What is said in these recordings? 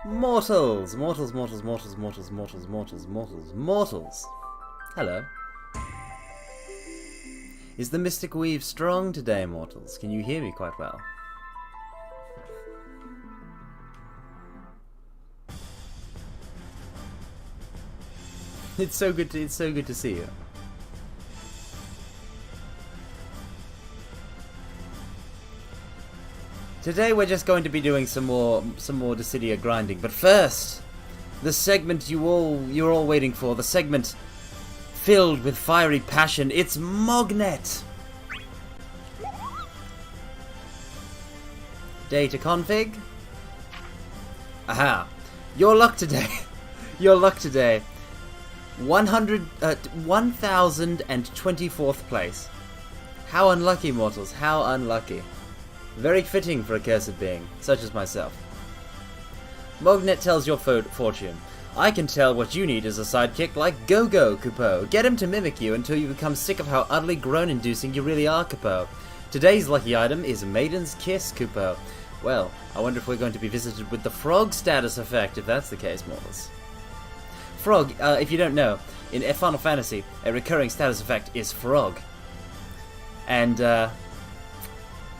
Mortals! Mortals, mortals, mortals, mortals, mortals, mortals, mortals, mortals! Hello. Is the Mystic Weave strong today, mortals? Can you hear me quite well? It's so good to see you. Today we're just going to be doing some more Dissidia grinding, but first, the segment you're all waiting for, the segment filled with fiery passion. It's Mognet. Data config. Aha. Your luck today. Your luck today. 1024th place. How unlucky, mortals, how unlucky. Very fitting for a cursed being, such as myself. Mognet tells your fortune. I can tell what you need is a sidekick like Go-Go, Kupo. Get him to mimic you until you become sick of how utterly groan-inducing you really are, Kupo. Today's lucky item is Maiden's Kiss, Kupo. Well, I wonder if we're going to be visited with the frog status effect, if that's the case, mortals. Frog, if you don't know, in Final Fantasy, a recurring status effect is Frog. And,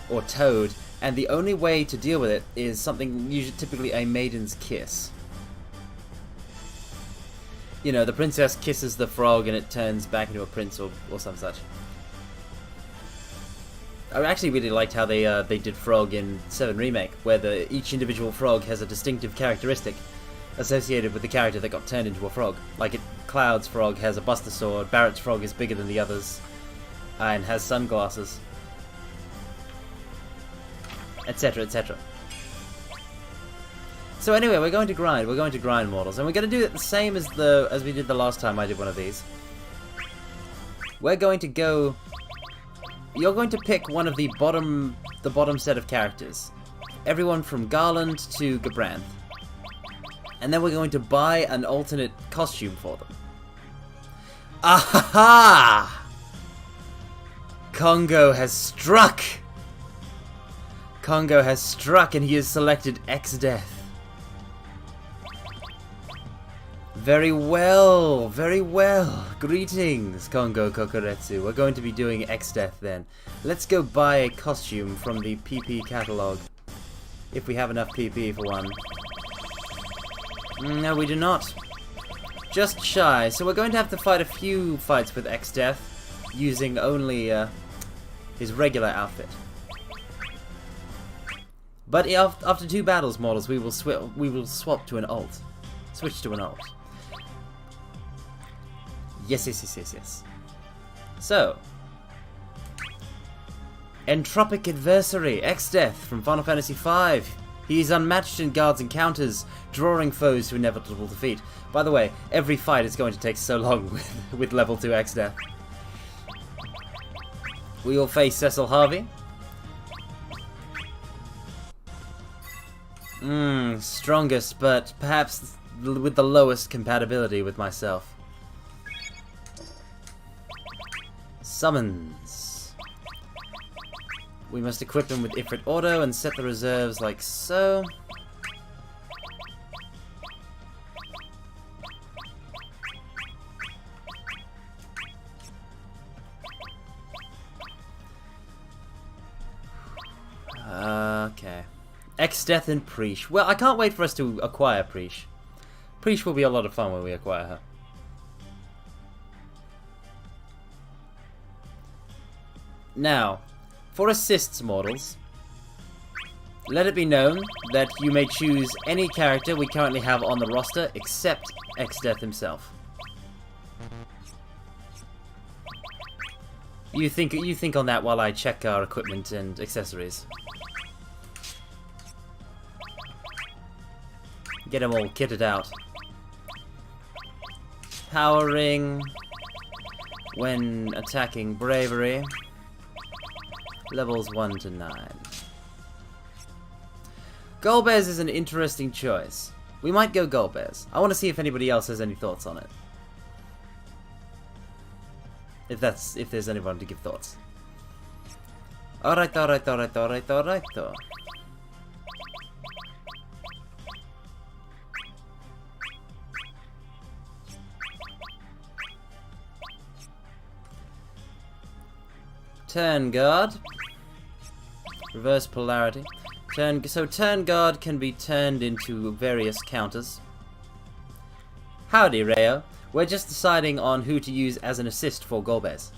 or Toad, and the only way to deal with it is something, usually typically a Maiden's Kiss. You know, the princess kisses the frog and it turns back into a prince or some such. I actually really liked how they did Frog in 7 Remake, where each individual frog has a distinctive characteristic associated with the character that got turned into a frog. Like Cloud's frog has a Buster Sword, Barrett's frog is bigger than the others, and has sunglasses, etc, etc. So anyway, we're going to grind mortals, and we're going to do it the same as we did the last time I did one of these. We're going to go... You're going to pick one of the bottom set of characters. Everyone from Garland to Gabranth. And then we're going to buy an alternate costume for them. Aha! Congo has struck! Congo has struck and he has selected X-Death. Very well, very well. Greetings, Congo Kokoretsu. We're going to be doing X-Death then. Let's go buy a costume from the PP catalog. If we have enough PP for one. No, we do not. Just shy, so we're going to have to fight a few fights with X-Death using only his regular outfit. But after 2 battles, mortals, we will swap to an alt. Switch to an alt. Yes. So, Entropic Adversary, X-Death from Final Fantasy V. He is unmatched in guards and counters, drawing foes to inevitable defeat. By the way, every fight is going to take so long with level 2 X-Death. We will face Cecil Harvey. Strongest, but perhaps with the lowest compatibility with myself. Summons. We must equip him with Ifrit Auto and set the reserves like so. Okay. X-Death and Preesh. Well, I can't wait for us to acquire Preesh. Preesh will be a lot of fun when we acquire her. Now, for assists, mortals, let it be known that you may choose any character we currently have on the roster except X-Death himself. You think on that while I check our equipment and accessories. Get them all kitted out. Power Ring when attacking Bravery. Levels 1 to 9. Golbez is an interesting choice. We might go Golbez. I want to see if anybody else has any thoughts on it. If there's anyone to give thoughts. Alright. Turn guard. Reverse polarity. So turn guard can be turned into various counters. Howdy, Rayo. We're just deciding on who to use as an assist for Golbez.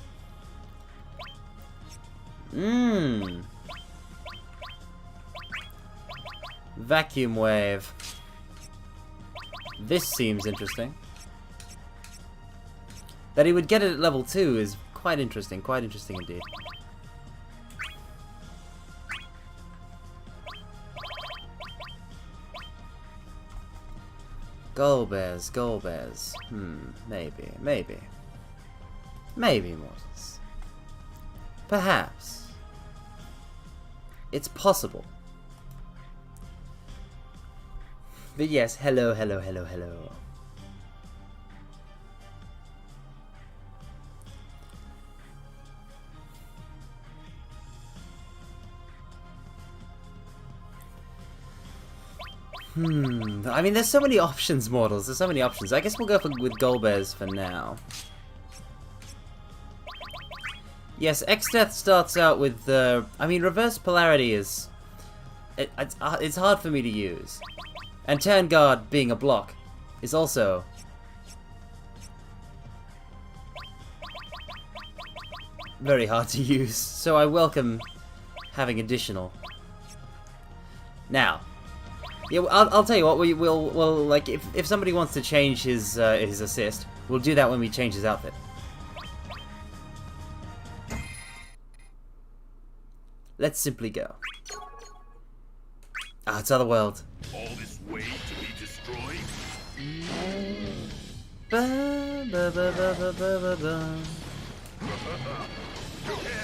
Vacuum wave. This seems interesting. That he would get it at level 2 is quite interesting indeed. Golbez, Golbez. Maybe. Maybe, Mortis. Perhaps. It's possible. But yes, hello. I mean, there's so many options, mortals. There's so many options. I guess we'll go with Golbez for now. Yes, X-Death starts out with I mean, reverse polarity is... It's hard for me to use. And turn guard, being a block, is also... very hard to use. So I welcome having additional. Now... yeah, I'll tell you what. We'll like if somebody wants to change his assist, we'll do that when we change his outfit. Let's simply go. Ah, it's Otherworld. All this way to be destroyed. Prepare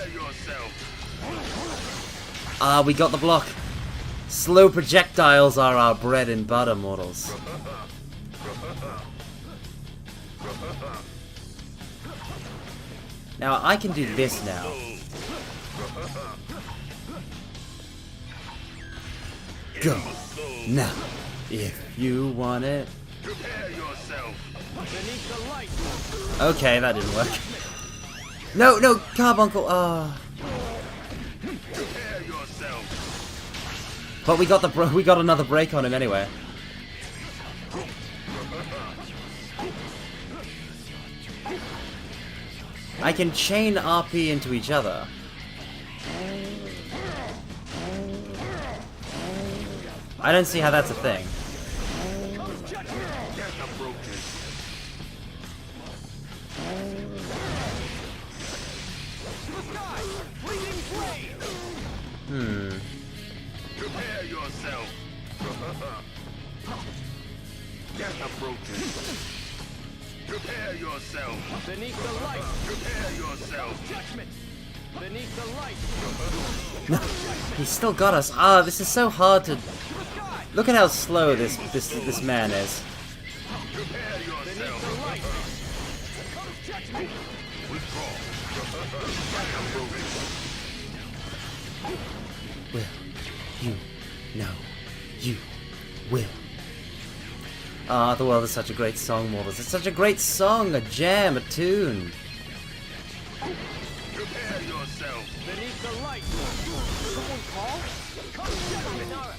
yourself. Ah, we got the block. Slow projectiles are our bread and butter, mortals. Now, I can do this now. Go. Now, if you want it. Okay, that didn't work. No, Carbuncle. Oh. But we got another break on him anyway. I can chain RP into each other. I don't see how that's a thing. Prepare yourself. Get approaching. Prepare yourself. Beneath the light. Prepare yourself. Judgment. Beneath the light. No, he's still got us. Ah, this is so hard to. Look at how slow this man is. Prepare yourself. Judgment. Withdraw. Will you know you will? Ah, the world is such a great song, mortals. It's such a great song, a jam, a tune. Prepare yourself. Beneath the light. Someone call?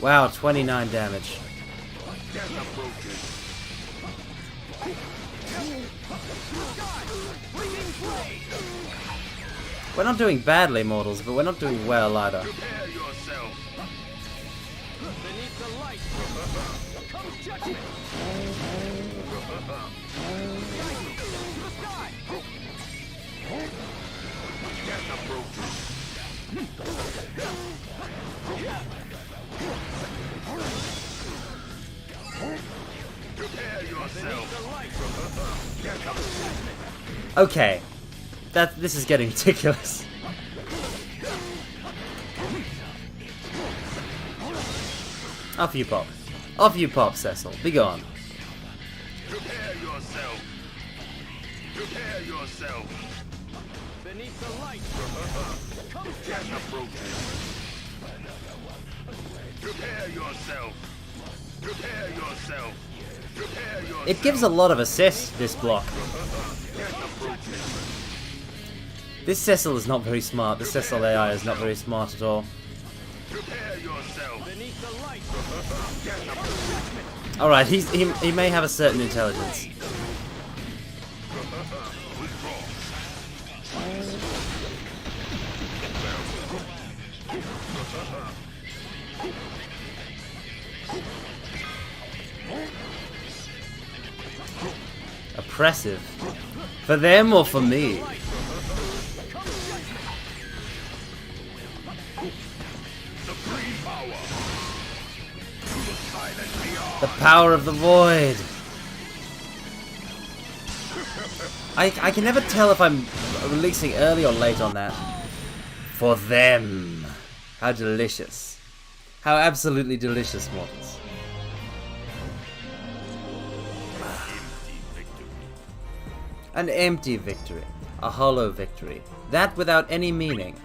Wow, 29 damage. Get approaching. We're not doing badly, mortals, but we're not doing well either. Prepare yourself. Beneath the light. Comes judgment. Get approaching. Prepare yourself. Get approaching. Okay. This is getting ridiculous. Off you pop. Off you pop, Cecil. Be gone. Prepare yourself. Prepare yourself. Beneath the light. Get approaching. Prepare yourself. Prepare yourself. Prepare yourself. It gives a lot of assist, this block. Get approaching. This Cecil is not very smart. This Cecil AI is not very smart at all. Prepare yourself. Beneath the light. Alright, he may have a certain intelligence. Oppressive. For them or for me? The power of the void. I can never tell if I'm releasing early or late on that. For them. How delicious. How absolutely delicious, mortals. An empty victory. A hollow victory. That without any meaning.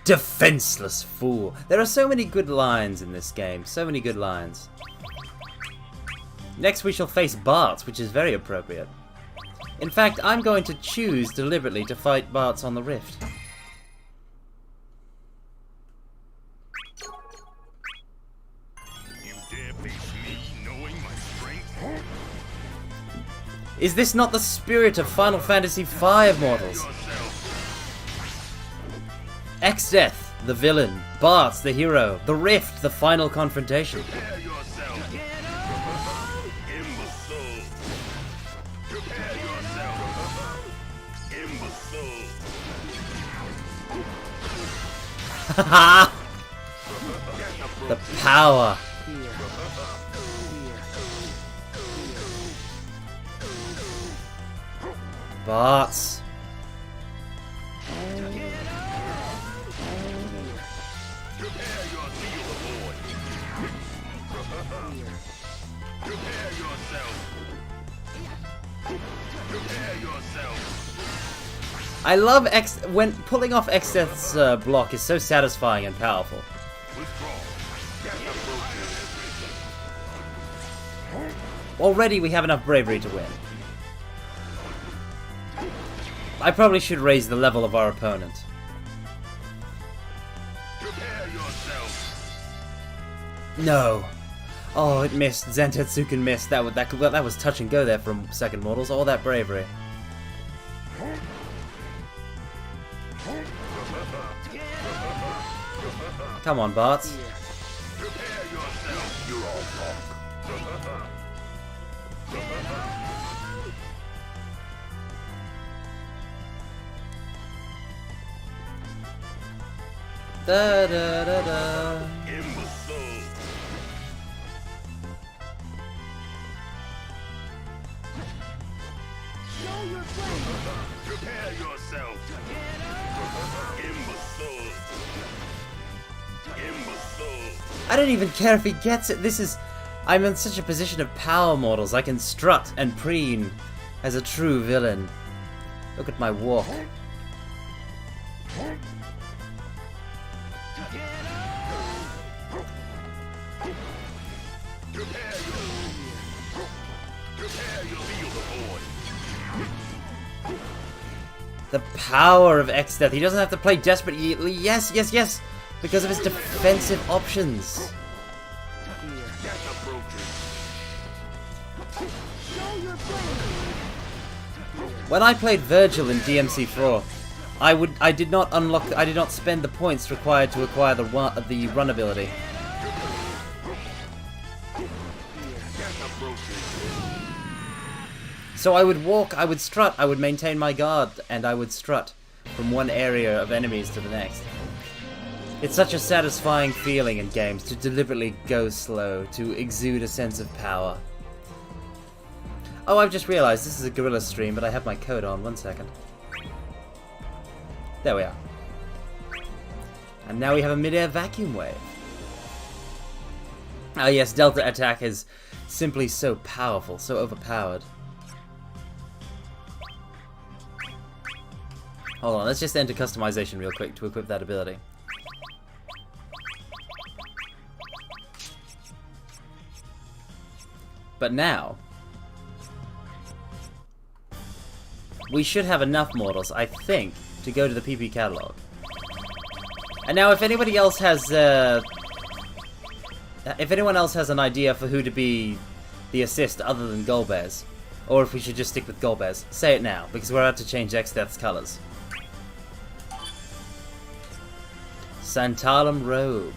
Defenseless fool. There are so many good lines in this game. So many good lines. Next we shall face Barts, which is very appropriate. In fact, I'm going to choose deliberately to fight Barts on the Rift. You dare face me knowing my strength? Is this not the spirit of Final Fantasy V, mortals? X-Death, the villain. Barts, the hero. The Rift, the final confrontation. Prepare yourself. Imbecile. Prepare yourself. Imbecile. Haha! The power. Barts. Prepare yourself. I love when pulling off X-Death's block is so satisfying and powerful. Already we have enough bravery to win. I probably should raise the level of our opponent. Prepare yourself. No. Oh, it missed. Zentetsuken missed. That was touch and go there from second mortals. All that bravery. Come on, Barts. Prepare yourself. You're all wrong. Da da da da. Imbecile. Prepare yourself. Imbecile. Imbecile. I don't even care if he gets it. I'm in such a position of power, mortals. I can strut and preen as a true villain. Look at my walk. The power of X-Death. He doesn't have to play desperate. Yes, yes, yes. Because of his defensive options. When I played Virgil in DMC4, I did not spend the points required to acquire the run ability. So I would walk, I would strut, I would maintain my guard, and I would strut from one area of enemies to the next. It's such a satisfying feeling in games to deliberately go slow, to exude a sense of power. Oh, I've just realized this is a Guerrilla stream, but I have my code on. 1 second. There we are. And now we have a mid-air vacuum wave. Ah yes, Delta Attack is simply so powerful, so overpowered. Hold on, let's just enter customization real quick to equip that ability. But now, we should have enough mortals, I think, to go to the PP catalog. And now, if anybody else has, if anyone else has an idea for who to be the assist other than Golbez, or if we should just stick with Golbez, say it now, because we're about to change X-Death's colors. Santalum Robe.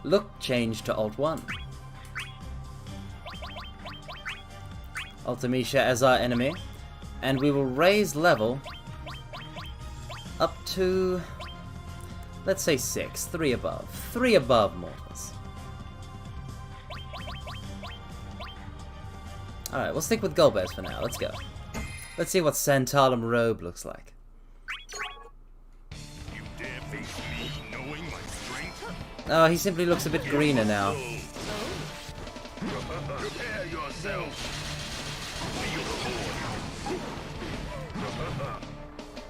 Look changed to Alt 1. Ultimisha as our enemy, and we will raise level up to, let's say 6, 3 above. 3 above mortals. Alright, we'll stick with Golbez for now, let's go. Let's see what Santalum Robe looks like. You dare face me knowing my strength? Oh, he simply looks a bit greener now. Prepare yourself. Feel the void.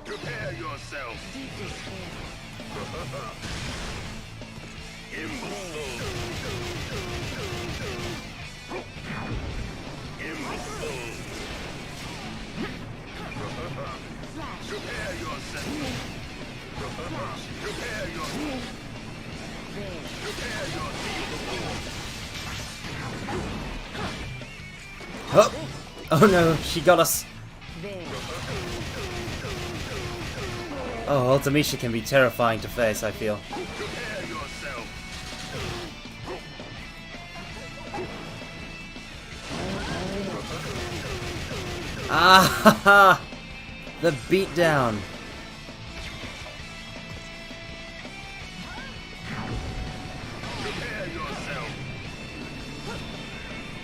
Prepare yourself. Imbecile. Imbecile. Prepare yourself. Prepare yourself. Prepare your feel the void. Oh! Oh no, she got us. Oh, Ultimisha can be terrifying to face, I feel. Prepare yourself. Ah ha ha! The beatdown. Prepare yourself.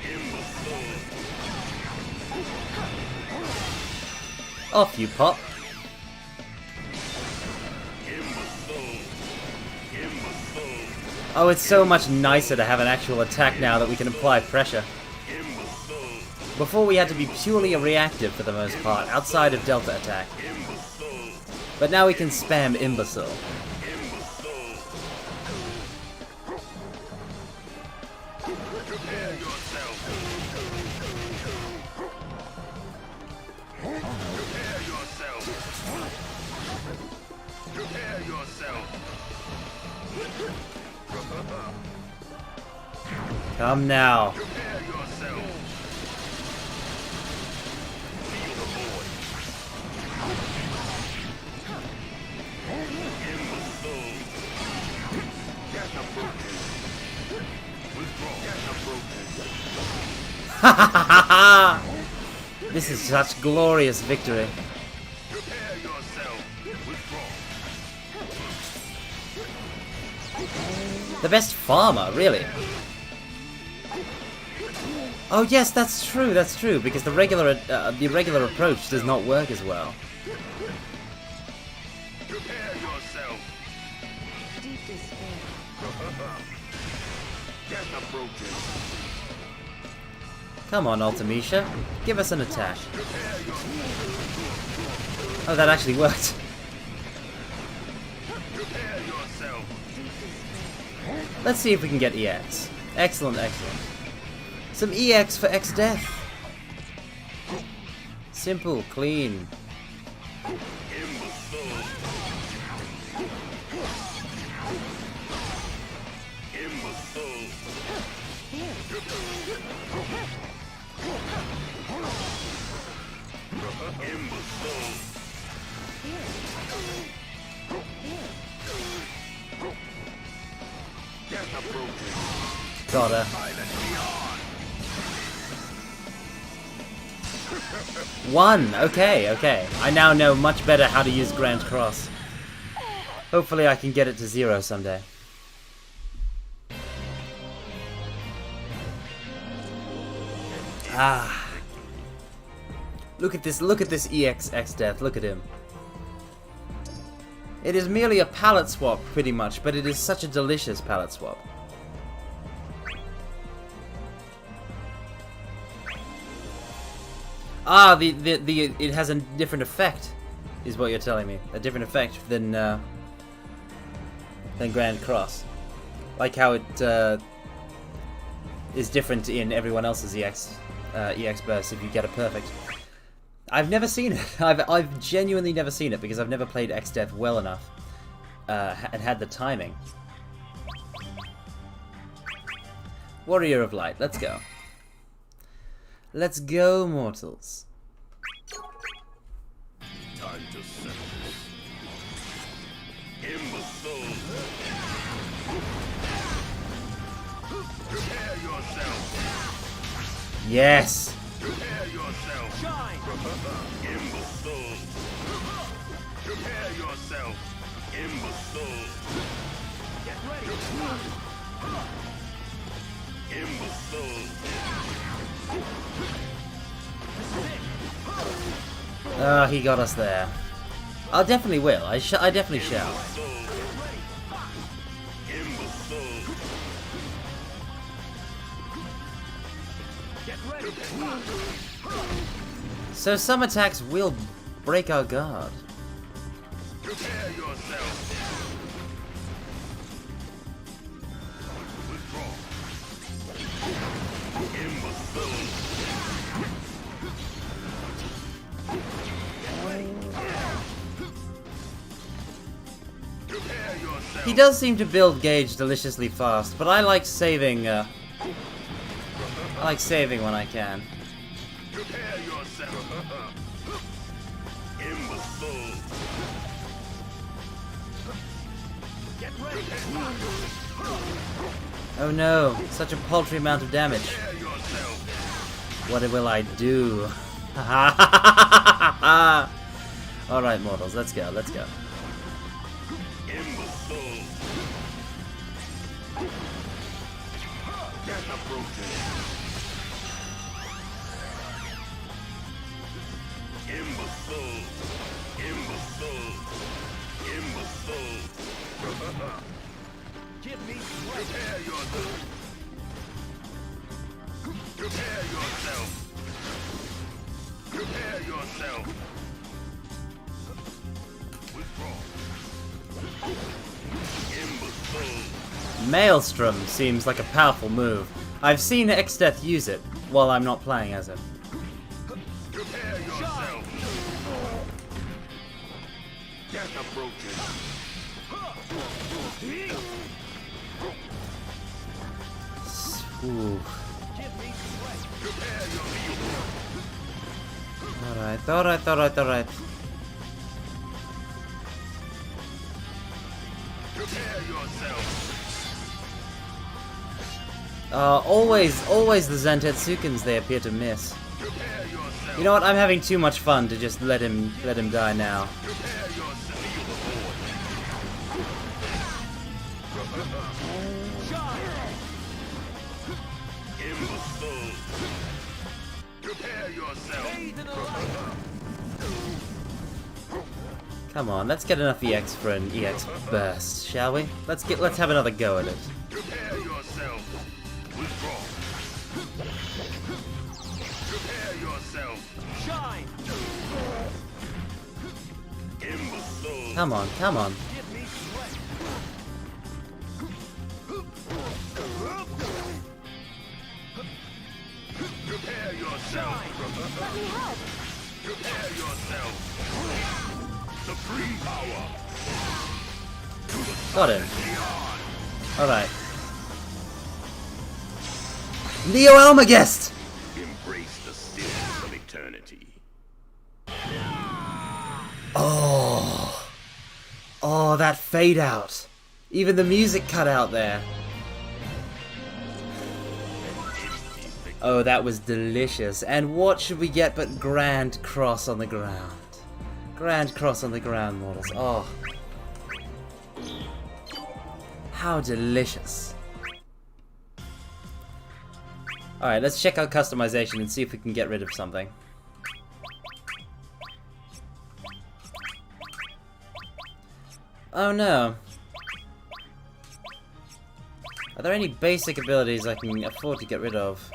Imbecile. Off you pop. Imbecile. Imbecile. Oh, it's so much nicer to have an actual attack now that we can apply pressure. Imbecile. Before we had to be purely reactive for the most part, outside of Delta attack. Imbecile. But now we can spam Imbecile. Imbecile. Prepare yourself. Prepare yourself. Prepare yourself. Come now. Prepare yourself. Feel the void. Imbecile. Get approaching. Withdraw. Get approaching. This is such glorious victory. Prepare yourself. Withdraw. The best farmer, really. Oh yes, that's true, because the regular approach does not work as well. Prepare yourself. Deep despair. Get approaching. Come on, Ultimisha, give us an attack. Prepare yourself. Oh, that actually worked. Prepare yourself. Let's see if we can get EX. Excellent, excellent. Some EX for X-Death. Simple, clean. Imbecile. Imbecile. Imbecile. Get approaching. Got her. Silent beyond. 1! Okay, okay. I now know much better how to use Grand Cross. Hopefully I can get it to 0 someday. Ah. Look at this EX X-Death, look at him. It is merely a palette swap, pretty much, but it is such a delicious palette swap. Ah, it has a different effect, is what you're telling me. A different effect than Grand Cross. Like how it is different in everyone else's EX burst if you get a perfect. I've never seen it. I've genuinely never seen it because I've never played X-Death well enough and had the timing. Warrior of Light, let's go. Let's go, mortals. Time to settle this. Imbecile! Prepare yourself! Yes! Prepare yourself! Shine! Imbecile! Prepare yourself! Imbecile! Get ready! Imbecile! Oh, he got us there. I definitely will. I definitely shall. So some attacks will break our guard. Prepare yourself. Withdraw. Imbecile. Prepare yourself. He does seem to build gauge deliciously fast, but I like saving. I like saving when I can. Prepare yourself. Imbecile. Get ready. Oh no, such a paltry amount of damage. Prepare yourself. What will I do? Alright, mortals, let's go, let's go. Imbecile. Get approaching. Imbecile. Imbecile. Imbecile. Give me strength. Prepare yourself. Prepare yourself. Prepare yourself. Withdraw. Imbecile. Maelstrom seems like a powerful move. I've seen X-Death use it while I'm not playing as him. Prepare yourself. Death approaches. Ooh. Prepare yourself. Alright. Prepare yourself. Always the Zantetsukeans they appear to miss. Prepare yourself. You know what, I'm having too much fun to just let him die now. Prepare yourself. Imbecile. Prepare yourself. Come on, let's get enough EX for an EX burst, shall we? Let's have another go at it. Prepare yourself. Withdraw. Prepare yourself. Shine. Imbecile. Come on. Give me strength. Prepare yourself. Let me help. Prepare yourself. Supreme power. Got him. Beyond. Alright. Neo Almagest! Embrace the stillness of eternity. Oh, that fade out. Even the music cut out there. Oh, that was delicious. And what should we get but Grand Cross on the ground? Grand Cross on the ground, mortals. Oh. How delicious. Alright, let's check out customization and see if we can get rid of something. Oh no. Are there any basic abilities I can afford to get rid of?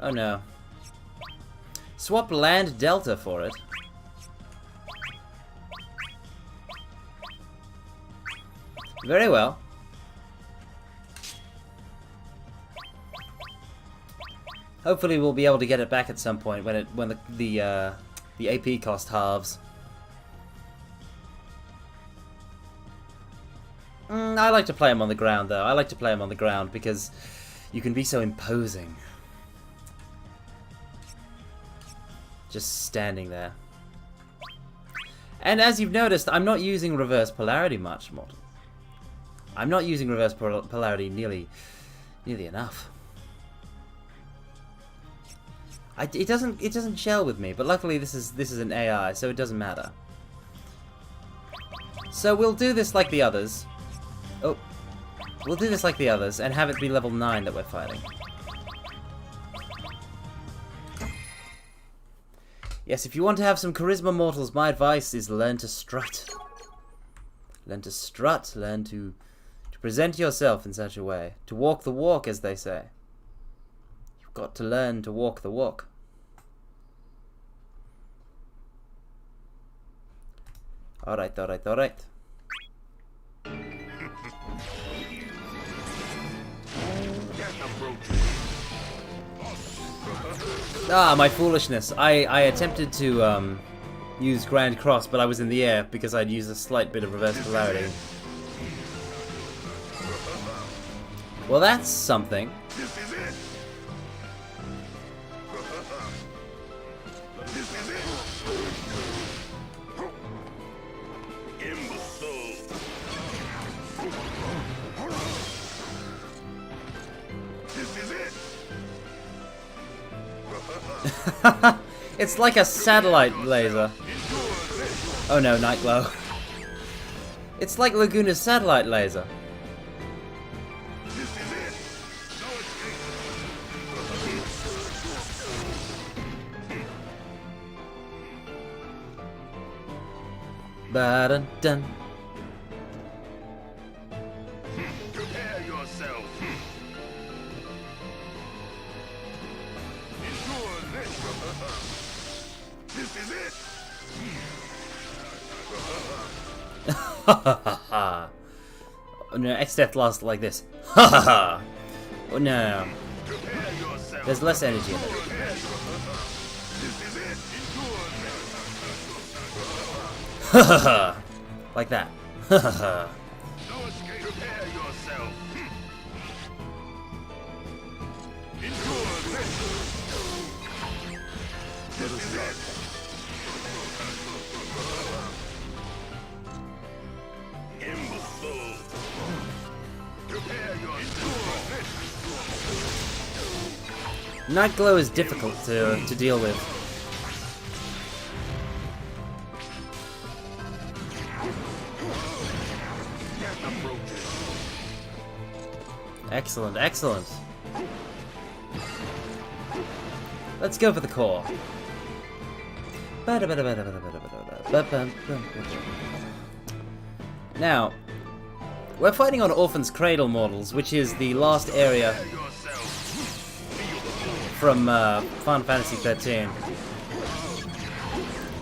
Oh no. Swap land delta for it. Very well. Hopefully we'll be able to get it back at some point when the AP cost halves. I like to play him on the ground though. I like to play him on the ground because you can be so imposing. Just standing there. And as you've noticed, I'm not using reverse polarity much, Mortal. I'm not using reverse polarity nearly enough. It doesn't gel with me, but luckily this is an AI, so it doesn't matter. So we'll do this like the others. Oh, we'll do this like the others and have it be level 9 that we're fighting. Yes, if you want to have some charisma, mortals, my advice is learn to strut. Learn to strut. Learn to present yourself in such a way. To walk the walk, as they say. You've got to learn to walk the walk. Alright, alright, alright. Ah, my foolishness. I attempted to use Grand Cross, but I was in the air because I'd used a slight bit of reverse polarity. Well, that's something. It's like a satellite laser. Oh no, Night Glow. It's like Laguna's satellite laser. Ba-dun-dun. Prepare yourself. Endure this. This is it. Ha ha ha ha. No, X-Death lasts like this. Ha ha ha. Oh no. Prepare yourself. There's less energy in it. This is it. Endure this. Ha ha ha. Like that. Ha ha ha. No escape. Prepare yourself. Endure this. This is it. Imbecile. Prepare yourself. Night Glow is difficult to deal with. Excellent, excellent. Let's go for the core. Now, we're fighting on Orphan's Cradle models, which is the last area from Final Fantasy 13.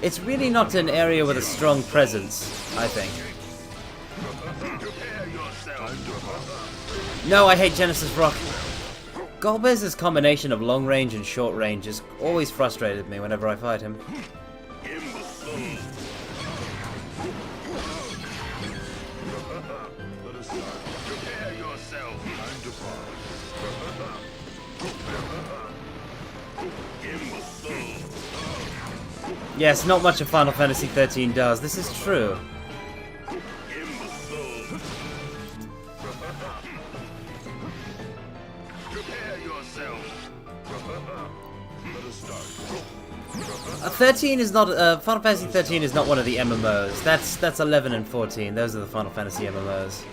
It's really not an area with a strong presence, I think. No, I hate Genesis Rock. Golbez's combination of long range and short range has always frustrated me whenever I fight him. Yes, not much of Final Fantasy 13 does. This is true. Final Fantasy 13 is not one of the MMOs. That's 11 and 14. Those are the Final Fantasy MMOs.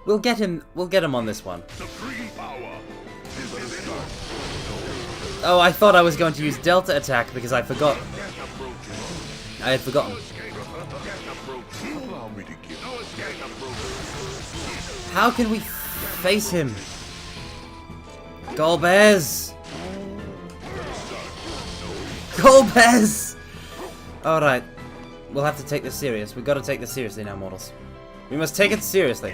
We'll get him on this one. Supreme power. This is it. Oh, I thought I was going to use Delta attack because I forgot. I had forgotten. How can we face him? Golbez! Golbez! Alright. We'll have to take this serious. We've got to take this seriously now, mortals. We must take it seriously.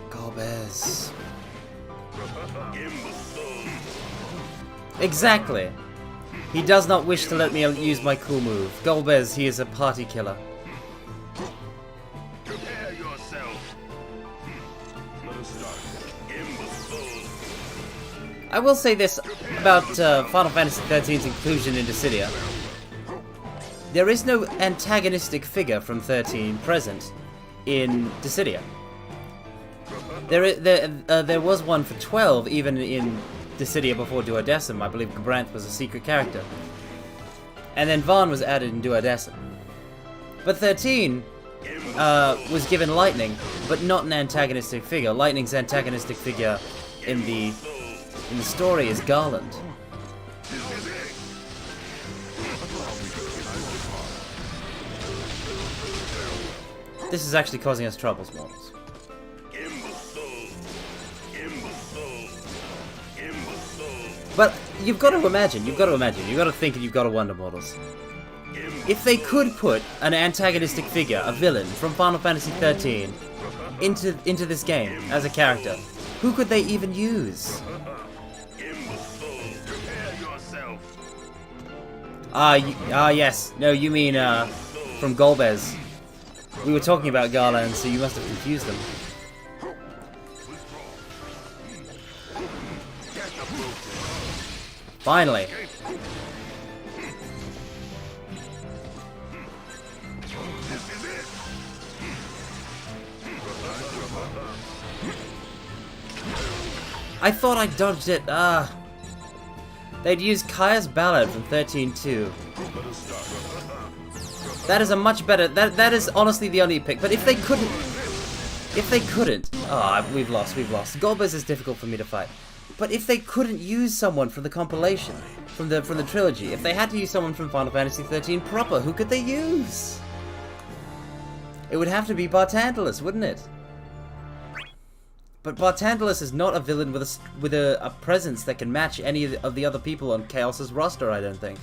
Golbez. Exactly. He does not wish to let me use my cool move. Golbez, he is a party killer. Prepare yourself. Let us start. I will say this about Final Fantasy XIII's inclusion in Dissidia. There is no antagonistic figure from 13 present in Dissidia. There was one for 12, even in Dissidia before Duodecim. I believe Brandt was a secret character. And then Vaughn was added in Duodecim. But 13 was given Lightning, but not an antagonistic figure. Lightning's antagonistic figure in the story is Garland. This is actually causing us troubles, mortals. But you've got to imagine, you've got to think, and you've got to wonder, mortals. If they could put an antagonistic figure, a villain, from Final Fantasy XIII into this game as a character, who could they even use? Yes. No, you mean, from Golbez. We were talking about Garland, so you must have confused them. Finally. I thought I dodged it. They'd use Kaya's Ballad from 13-2. That is a much better... That is honestly the only pick. But if they couldn't... we've lost. Golbez is difficult for me to fight. But if they couldn't use someone from the compilation, from the trilogy, if they had to use someone from Final Fantasy XIII proper, who could they use? It would have to be Bartantalus, wouldn't it? But Bartantalus is not a villain with a presence that can match any of the other people on Chaos's roster, I don't think.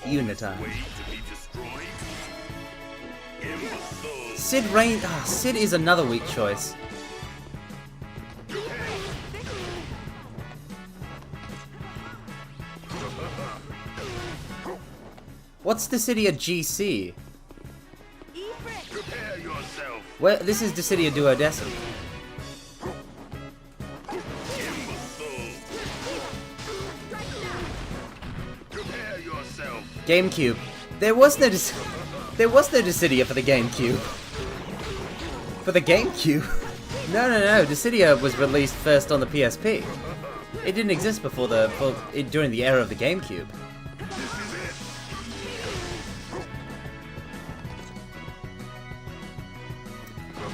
Unitime. Sid is another weak choice. What's Dissidia GC? Prepare yourself. Well, this is Dissidia Duodecim. Prepare yourself. GameCube. There was no Dissidia for the GameCube. For the GameCube? No. Dissidia was released first on the PSP. It didn't exist before during the era of the GameCube.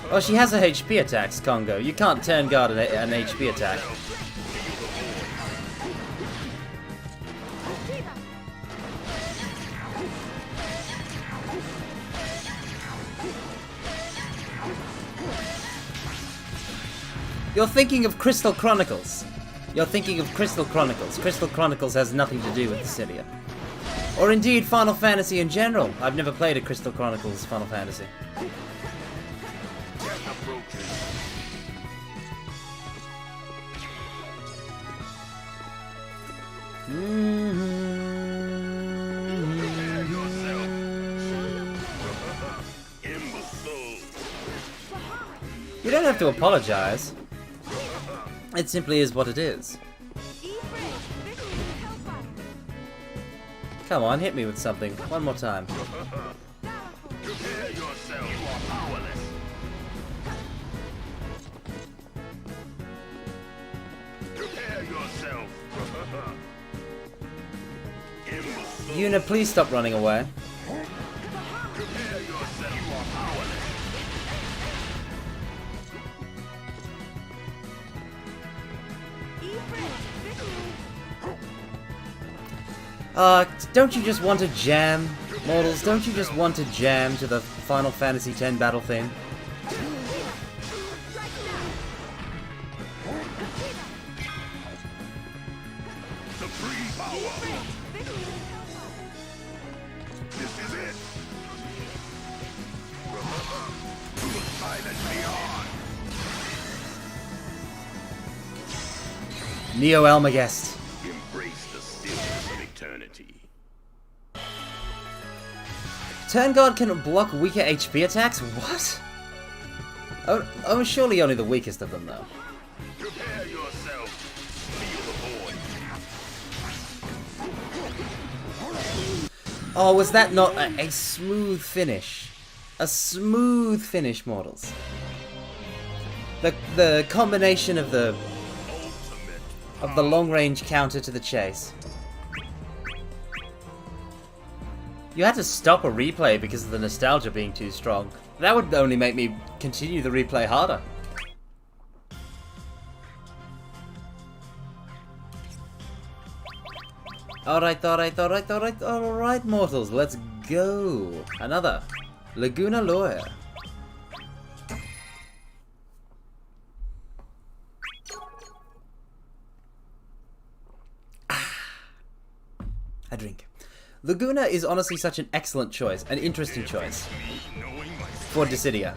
Oh, she has a HP attacks, Congo. You can't turn guard an HP attack. You're thinking of Crystal Chronicles. Crystal Chronicles has nothing to do with Dissidia. Or indeed, Final Fantasy in general. I've never played a Crystal Chronicles Final Fantasy. You don't have to apologize. It simply is what it is. Come on, hit me with something. One more time. Prepare yourself. You are powerless. Prepare yourself. Yuna, please stop running away. Don't you just want to jam, mortals? Don't you just want to jam to the Final Fantasy X battle theme? Supreme power. This is it. To the silent beyond. Neo Almagest. Embrace the stillness of eternity. Turn Guard can block weaker HP attacks? What? Oh, surely only the weakest of them, though. Prepare yourself. Feel the void. Oh, was that not a smooth finish? A smooth finish, mortals. The combination of the long-range counter to the chase. You had to stop a replay because of the nostalgia being too strong. That would only make me continue the replay harder. Alright, mortals, let's go. Another Laguna Lawyer. A drink. Laguna is honestly such an excellent choice, an interesting choice for Dissidia.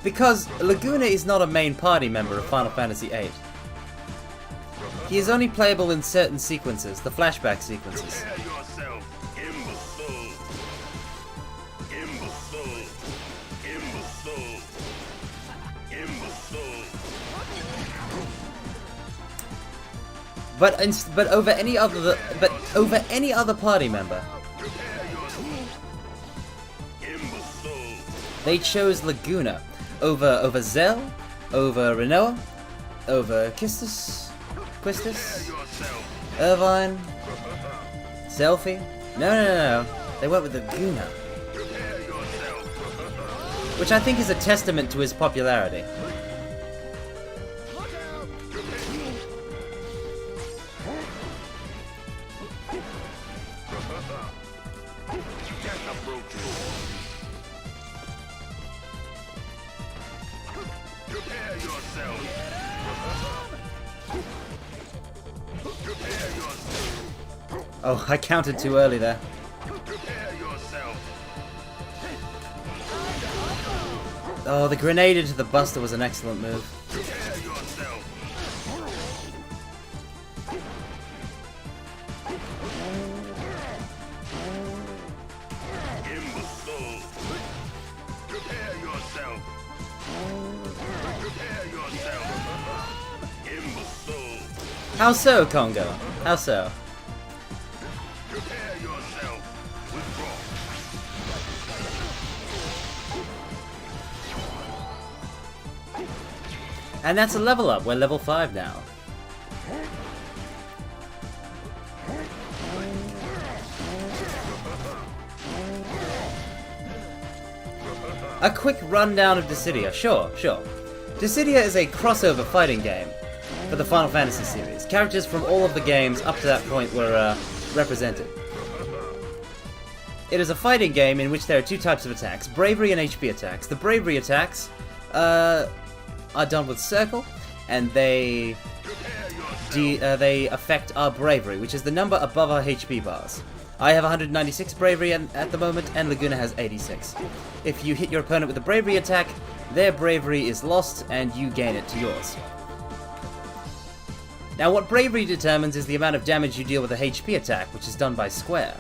Because Laguna is not a main party member of Final Fantasy VIII. He is only playable in certain sequences, the flashback sequences. But over any other party member, they chose Laguna over Zell, over Renoa, over Quistis, Irvine, Selphie. No. They went with Laguna, which I think is a testament to his popularity. Oh, I counted too early there. Oh, the grenade into the Buster was an excellent move. How so, Congo? How so? And that's a level up. We're level 5 now. A quick rundown of Dissidia. Sure. Dissidia is a crossover fighting game for the Final Fantasy series. Characters from all of the games up to that point were represented. It is a fighting game in which there are two types of attacks, bravery and HP attacks. The bravery attacks are done with circle, and they affect our bravery, which is the number above our HP bars. I have 196 bravery at the moment, and Laguna has 86. If you hit your opponent with a bravery attack, their bravery is lost, and you gain it to yours. Now, what bravery determines is the amount of damage you deal with a HP attack, which is done by square.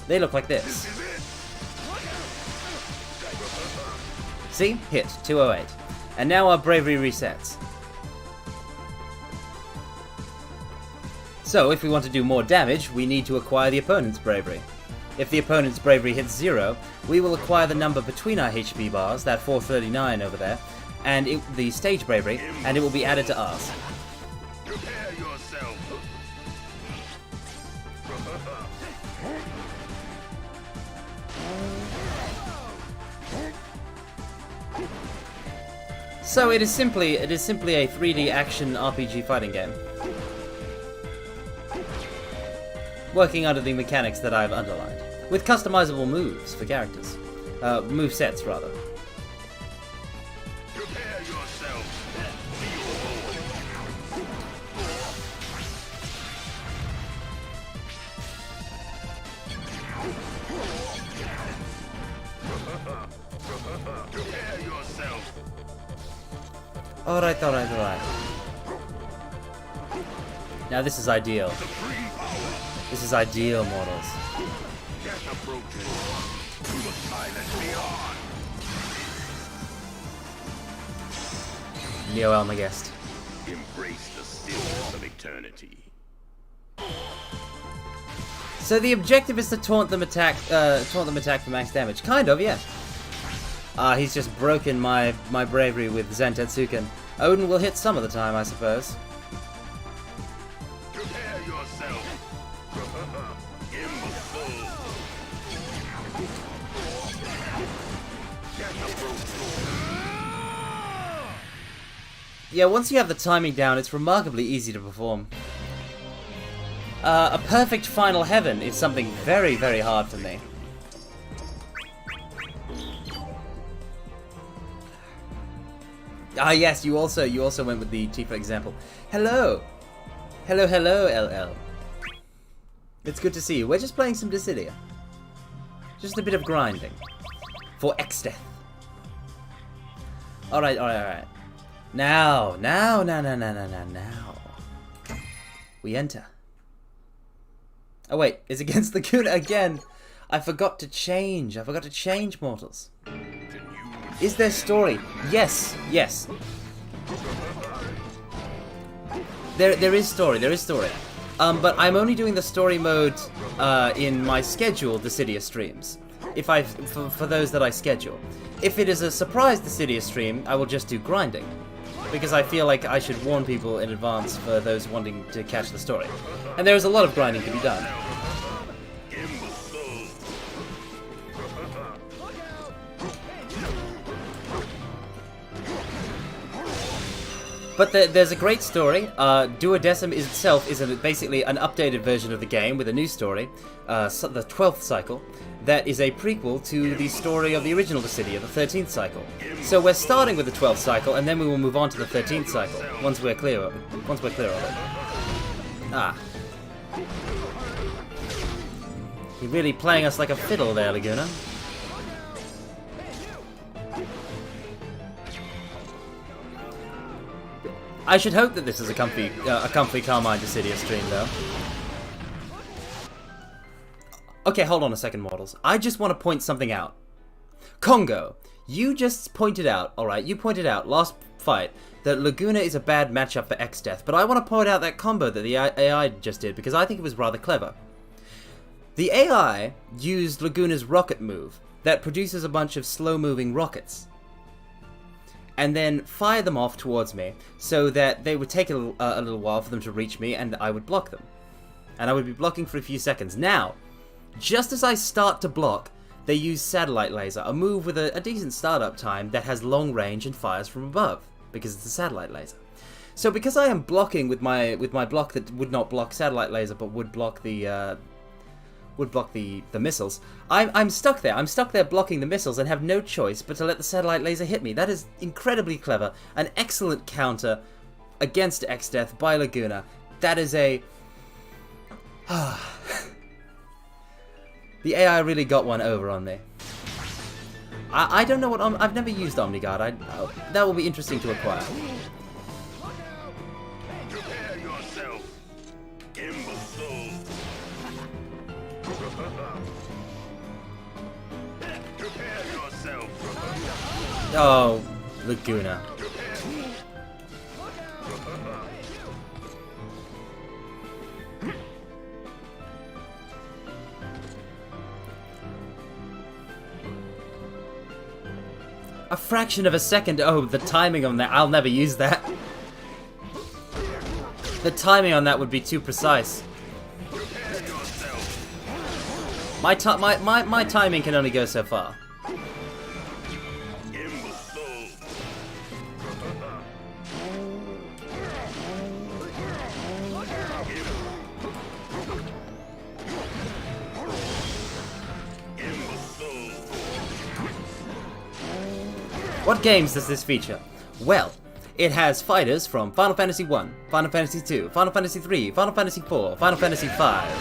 They look like this. See? Hit. 208. And now our bravery resets. So, if we want to do more damage, we need to acquire the opponent's bravery. If the opponent's bravery hits 0, we will acquire the number between our HP bars, that 439 over there, and the stage bravery, and it will be added to ours. Prepare yourself. So it is simply a 3D action RPG fighting game, working under the mechanics that I've underlined, with customizable moves for characters, move sets rather. Prepare yourself. Prepare yourself. Alright. Now this is ideal. This is ideal, mortals. Death approaches. To the silent beyond. Neo Almagest. Embrace the stillness of eternity. So the objective is to taunt them attack for max damage. Kind of, yeah. He's just broken my bravery with Zantetsuken. Odin will hit some of the time, I suppose. Prepare yourself. Imbecile. Death approaches. Yeah, once you have the timing down, it's remarkably easy to perform. A perfect final heaven is something very, very hard for me. Ah yes, you also went with the Tifa example. Hello, LL. It's good to see you. We're just playing some Dissidia. Just a bit of grinding for X-Death. All right. Now. We enter. Oh wait, it's against the Guna again. I forgot to change, mortals. Is there story? Yes. There is story. But I'm only doing the story mode in my scheduled Dissidia streams. For those that I schedule. If it is a surprise Dissidia stream, I will just do grinding. Because I feel like I should warn people in advance for those wanting to catch the story. And there is a lot of grinding to be done. But there's a great story. Duodecim itself is basically an updated version of the game with a new story, the 12th cycle, that is a prequel to the story of the original Dissidia, the 13th cycle. So we're starting with the 12th cycle, and then we will move on to the 13th cycle once we're clear of it. Ah. You're really playing us like a fiddle there, Laguna. I should hope that this is a comfy Carmine Dissidia stream, though. Okay, hold on a second, mortals. I just want to point something out. Congo, you just pointed out, alright, you pointed out last fight that Laguna is a bad matchup for X-Death, but I want to point out that combo that the AI just did, because I think it was rather clever. The AI used Laguna's rocket move that produces a bunch of slow-moving rockets, and then fire them off towards me, so that they would take a little while for them to reach me, and I would block them. And I would be blocking for a few seconds. Now, just as I start to block, they use Satellite Laser, a move with a decent startup time that has long range and fires from above, because it's a Satellite Laser. So because I am blocking with my block that would not block Satellite Laser, but would block the missiles, I'm stuck there. I'm stuck there blocking the missiles and have no choice but to let the Satellite Laser hit me. That is incredibly clever. An excellent counter against X-Death by Laguna. That is a... The AI really got one over on me. I don't know what... I've never used Omniguard. That will be interesting to acquire. Prepare yourself. Imbecile. Prepare yourself. Oh, Laguna. A fraction of a second. Oh, the timing on that. I'll never use that. The timing on that would be too precise. My timing can only go so far. What games does this feature? Well, it has fighters from Final Fantasy 1, Final Fantasy 2, Final Fantasy 3, Final Fantasy 4, Final Fantasy 5,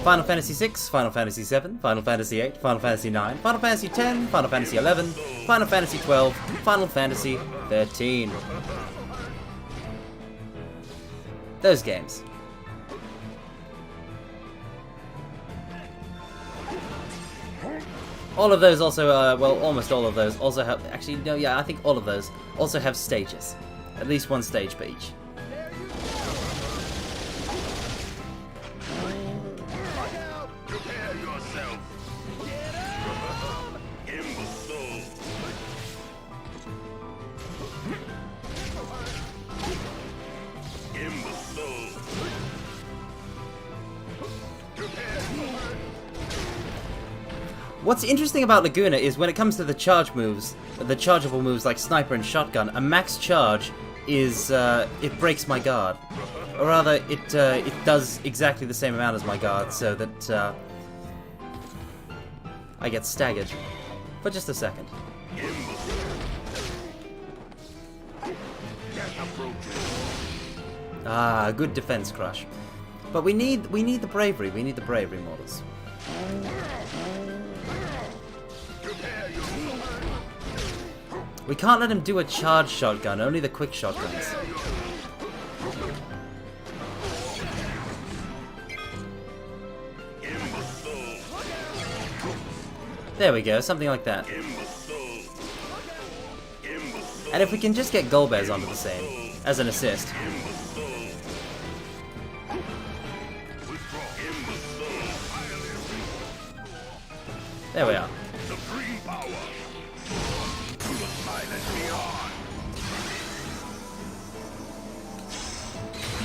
Final Fantasy 6, Final Fantasy 7, Final Fantasy 8, Final Fantasy 9, Final Fantasy 10, Final Fantasy 11, Final Fantasy 12, Final Fantasy 13. Those games. All of those also, well, almost all of those also have, actually, no, yeah, I think all of those also have stages. At least one stage for each. Prepare yourself. Imbecile. Imbecile. What's interesting about Laguna is when it comes to the charge moves, the chargeable moves like Sniper and Shotgun, a max charge is, it breaks my guard. Or rather, it does exactly the same amount as my guard, so that, I get staggered. For just a second. Ah, good defense crush. But we need the bravery, models. We can't let him do a charge shotgun, only the quick shotguns. There we go, something like that. And if we can just get Golbez onto the same, as an assist. There we are.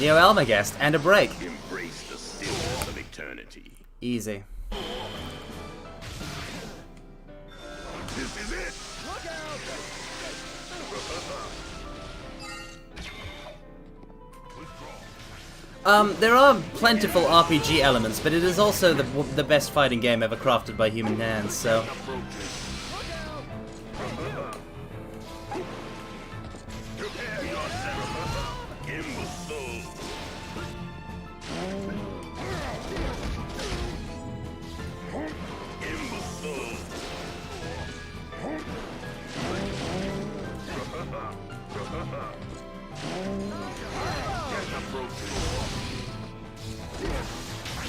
Neo Almagest and a break. Embrace the stillness of eternity. Easy. This is it. There are plentiful RPG elements, but it is also the best fighting game ever crafted by human hands, so...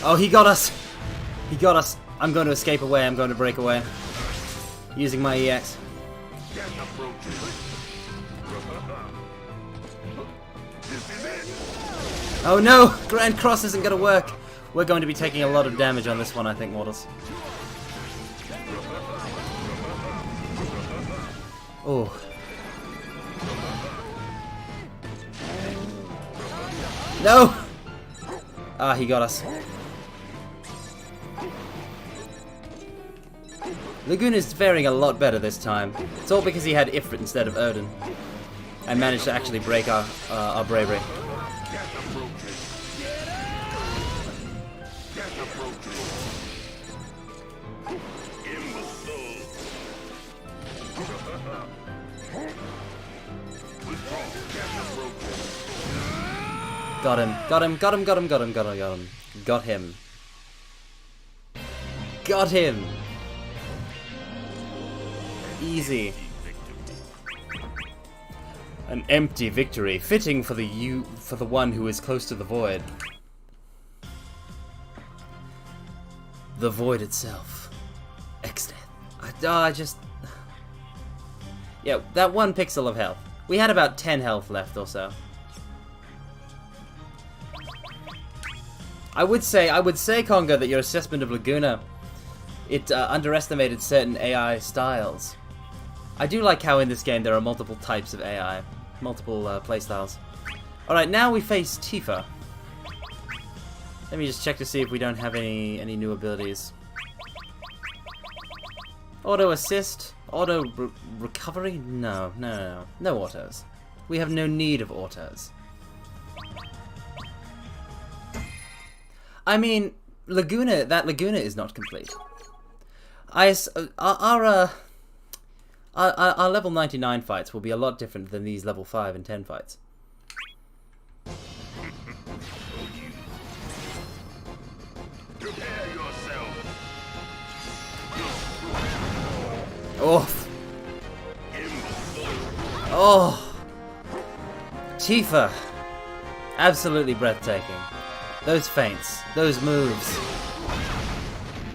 Oh, he got us! He got us! I'm going to escape away, I'm going to break away. Using my EX. Oh no! Grand Cross isn't going to work! We're going to be taking a lot of damage on this one, I think, mortals. Oh. No! Ah, he got us. Laguna's faring a lot better this time. It's all because he had Ifrit instead of Odin. And managed to actually break our bravery. Got him. Got him. Got him. Got him. Got him. Got him. Got him. Got him. Got him. Easy. An empty victory, fitting for the one who is close to the void. The void itself. Exdeath. I just... Yeah, that one pixel of health. We had about 10 health left or so. I would say, Congo, that your assessment of Laguna, it underestimated certain AI styles. I do like how in this game there are multiple types of AI, multiple playstyles. Alright, now we face Tifa. Let me just check to see if we don't have any new abilities. Auto assist? Auto recovery? No, no, no, no. No autos. We have no need of autos. I mean, that Laguna is not complete. Our level 99 fights will be a lot different than these level 5 and 10 fights. Prepare yourself. Oh. Oh. Tifa. Absolutely breathtaking. Those feints. Those moves.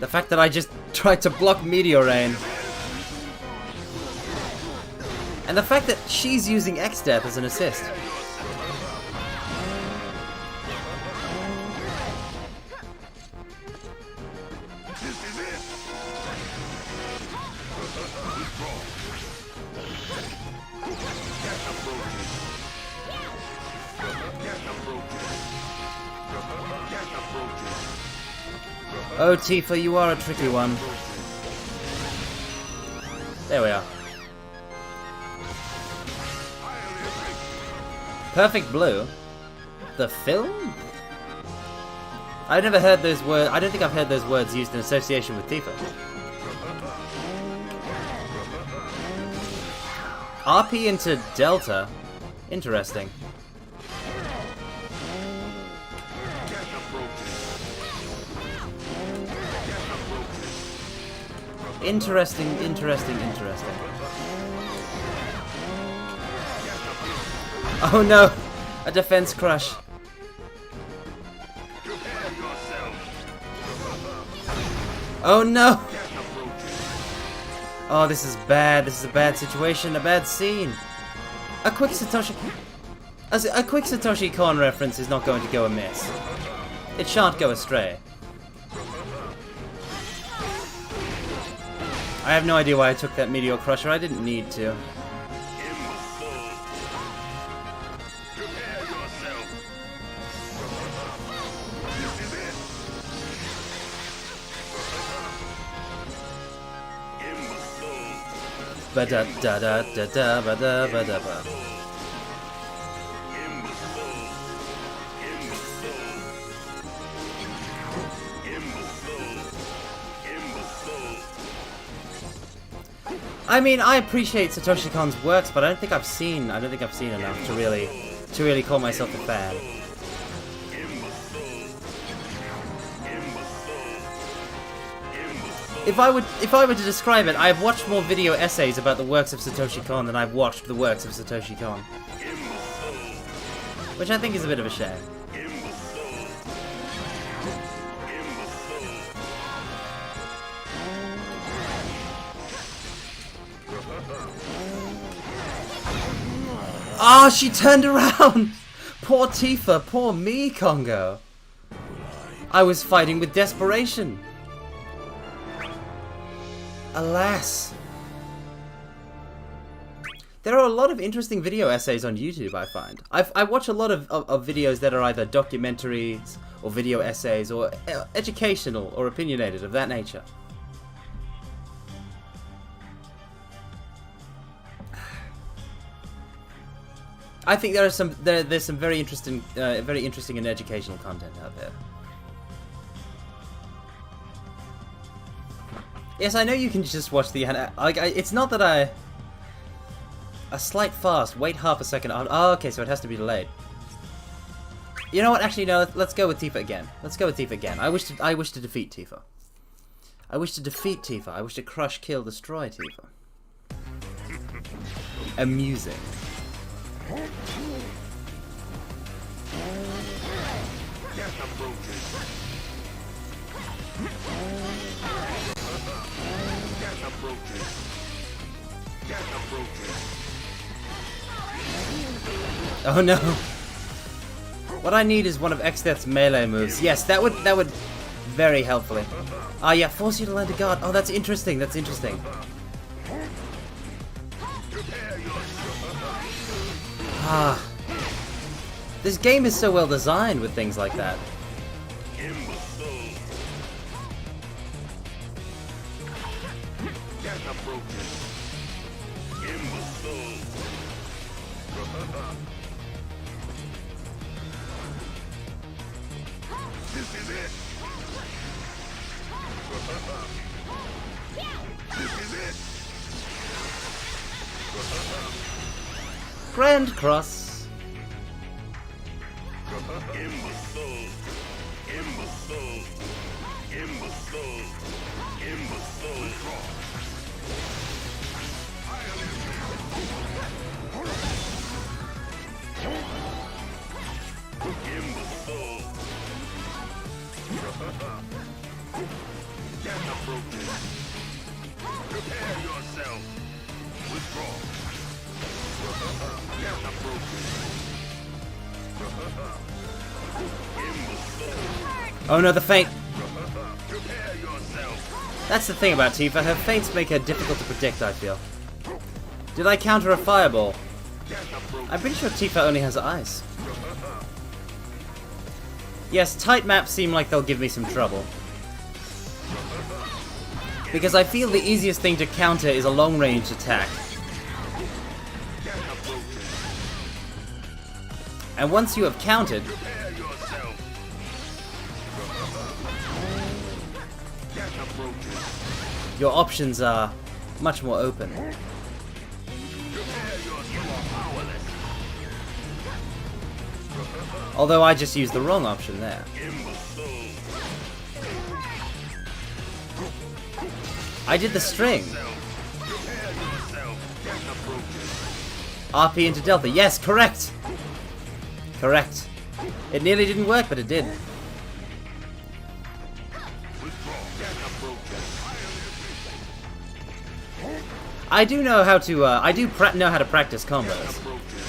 The fact that I just tried to block Meteor Rain. And the fact that she's using X-Death as an assist. Oh, Tifa, you are a tricky one. There we are. Perfect Blue? The film? I've never heard those words. I don't think I've heard those words used in association with Tifa. RP into Delta? Interesting. Interesting, interesting, interesting. Oh no! A defense crush. Oh no! Oh, this is bad. This is a bad situation, a bad scene. A quick Satoshi Kon reference is not going to go amiss. It shan't go astray. I have no idea why I took that Meteor Crusher. I didn't need to. Ba da da da da da ba da ba da ba. I mean, I appreciate Satoshi Kon's works, but I don't think I've seen enough to really call myself a fan. If I were to describe it, I've watched more video essays about the works of Satoshi Kon than I've watched the works of Satoshi Kon. Which I think is a bit of a shame. Oh, she turned around! Poor Tifa, poor me, Congo. I was fighting with desperation. Alas. There are a lot of interesting video essays on YouTube, I find. I watch a lot of videos that are either documentaries, or video essays, or educational, or opinionated, of that nature. I think there's some very interesting and educational content out there. Yes, I know you can just watch the it's not that a slight fast. Wait half a second. Oh, okay, so it has to be delayed. You know what? Actually, no. Let's go with Tifa again. Let's go with Tifa again. I wish to defeat Tifa. I wish to defeat Tifa. I wish to crush, kill, destroy Tifa. Amusing. Oh no! What I need is one of X-Death's melee moves. Yes, that would very helpfully. Ah, yeah, force you to land a guard. Oh, that's interesting. That's interesting. Ah. This game is so well designed with things like that. This is it. This is it. Grand Cross. Imbecile. Imbecile. Imbecile. Imbecile. Imbecile. Get approaching. Prepare yourself. Withdraw. Get approaching. Imbecile. Oh no, the feint. Prepare yourself. That's the thing about Tifa. Her feints make her difficult to predict, I feel. Did I counter a fireball? Get approaching. I'm pretty sure Tifa only has ice. Yes, tight maps seem like they'll give me some trouble. Because I feel the easiest thing to counter is a long-range attack. Get approaching. And once you have countered, Prepare yourself. Get approaching. your options are much more open. Prepare yourself. You are powerless. Although I just used the wrong option there. Imbecile. I did the string. Prepare yourself. Get approaching. RP into Delta. Yes, correct! Correct. It nearly didn't work, but it did. Withdraw. Get approaching. I do know how to, know how to practice combos.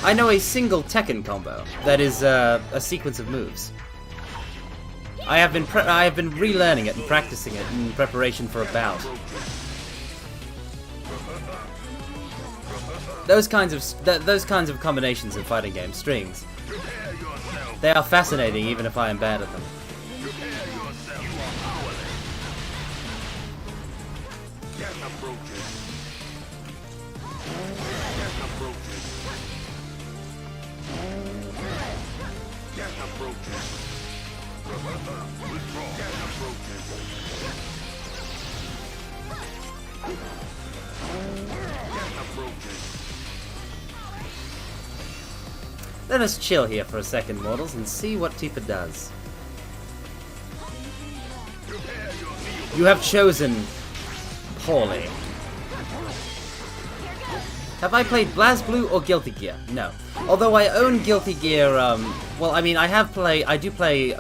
I know a single Tekken combo that is a sequence of moves. I have been relearning it and practicing it in preparation for a bout. Those kinds of combinations in fighting games, strings, Prepare yourself. they are fascinating even if I am bad at them. Prepare yourself. You are powerless. Get approaching. Get approaching. Get approaching. Withdraw. Get approaching. Get approaching. Let us chill here for a second, mortals, and see what Tifa does. Prepare yourself. You have chosen poorly. Have I played BlazBlue or Guilty Gear? No. Although I own Guilty Gear, well, I mean, I do play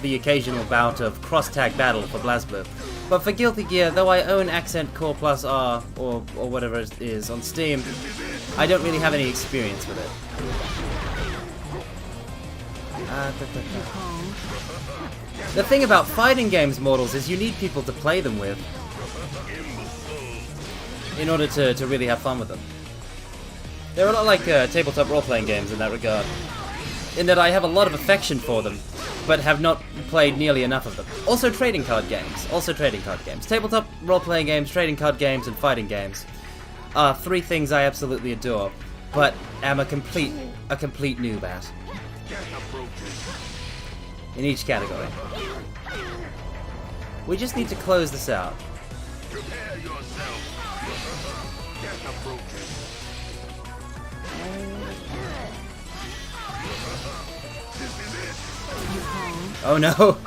the occasional bout of cross-tag battle for BlazBlue. But for Guilty Gear, though I own Accent Core Plus R, or whatever it is, on Steam, I don't really have any experience with it. The thing about fighting games, mortals, is you need people to play them with in order to really have fun with them. They're a lot like tabletop role-playing games in that regard, in that I have a lot of affection for them, but have not played nearly enough of them. Also trading card games. Tabletop role-playing games, trading card games, and fighting games are three things I absolutely adore, but am a complete noob at. Get approaching. In each category. We just need to close this out. Prepare yourself. Get approaching. This is it. Oh no!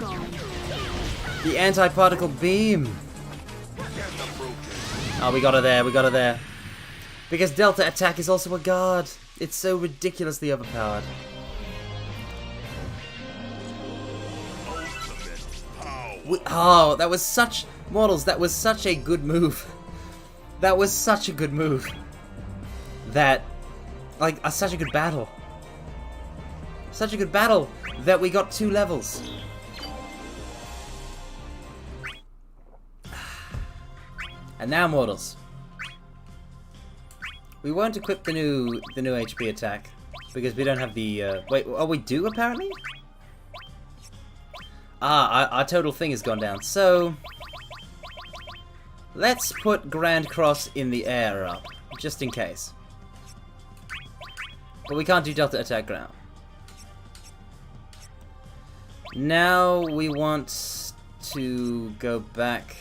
The anti-particle beam! Get approaching. Oh, we got her there. Because Delta attack is also a guard. It's so ridiculously overpowered. Ultimate power. Oh, that was such... Mortals, that was such a good move. That was such a good move. That... Like, such a good battle. Such a good battle that we got 2 levels. And now, mortals. We won't equip the new HP attack because we don't have the wait, oh we do apparently? Ah, our total thing has gone down. So let's put Grand Cross in the air up, just in case. But we can't do Delta Attack Ground. Now we want to go back,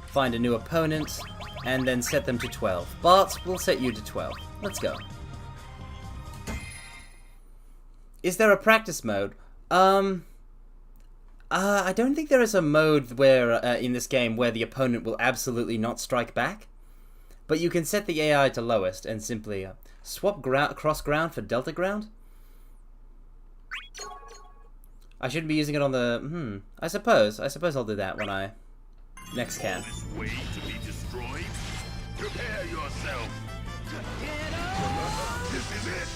find a new opponent, and then set them to 12. Bart, we'll set you to 12. Let's go. Is there a practice mode? I don't think there is a mode where in this game where the opponent will absolutely not strike back. But you can set the AI to lowest and simply swap cross ground for delta ground. I shouldn't be using it on the... I suppose I'll do that when I next can. This way to be destroyed? Prepare yourself. This is it.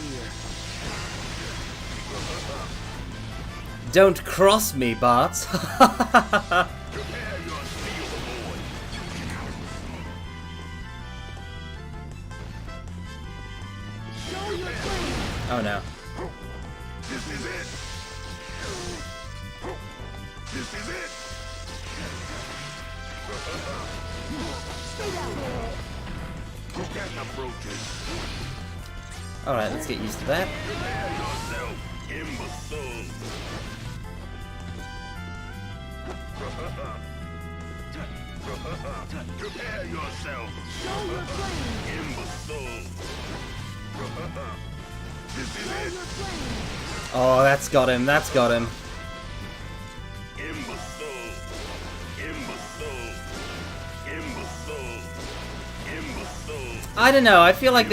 Don't cross me, Bart. Prepare your steel boy. Show your flame. Oh no. This is it. This is it. Stay down there. Get approaches. Alright, let's get used to that. Prepare yourself, imbecile. Prepare yourself, Show your flame. imbecile. This is Show it. your flame. Oh, that's got him, that's got him. Imbecile. Imbecile. Imbecile. Imbecile. I don't know, I feel like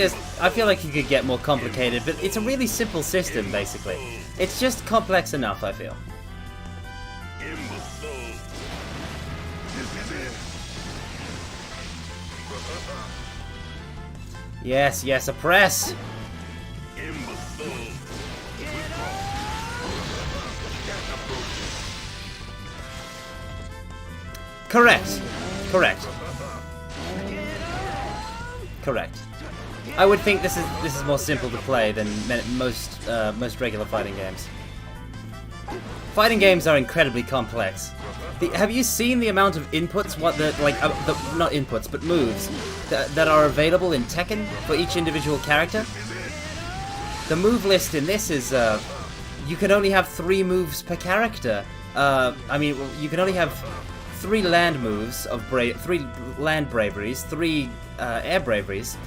you could get more complicated, but it's a really simple system, basically. It's just complex enough, I feel. Imbecile. This is it. Yes, yes, oppress! Imbecile. Correct. Correct. Correct. I would think this is more simple to play than most regular fighting games. Fighting games are incredibly complex. Have you seen the amount of inputs? Not inputs, but moves that are available in Tekken for each individual character? The move list in this is you can only have 3 moves per character. You can only have 3 land moves of 3 land braveries, 3 air braveries,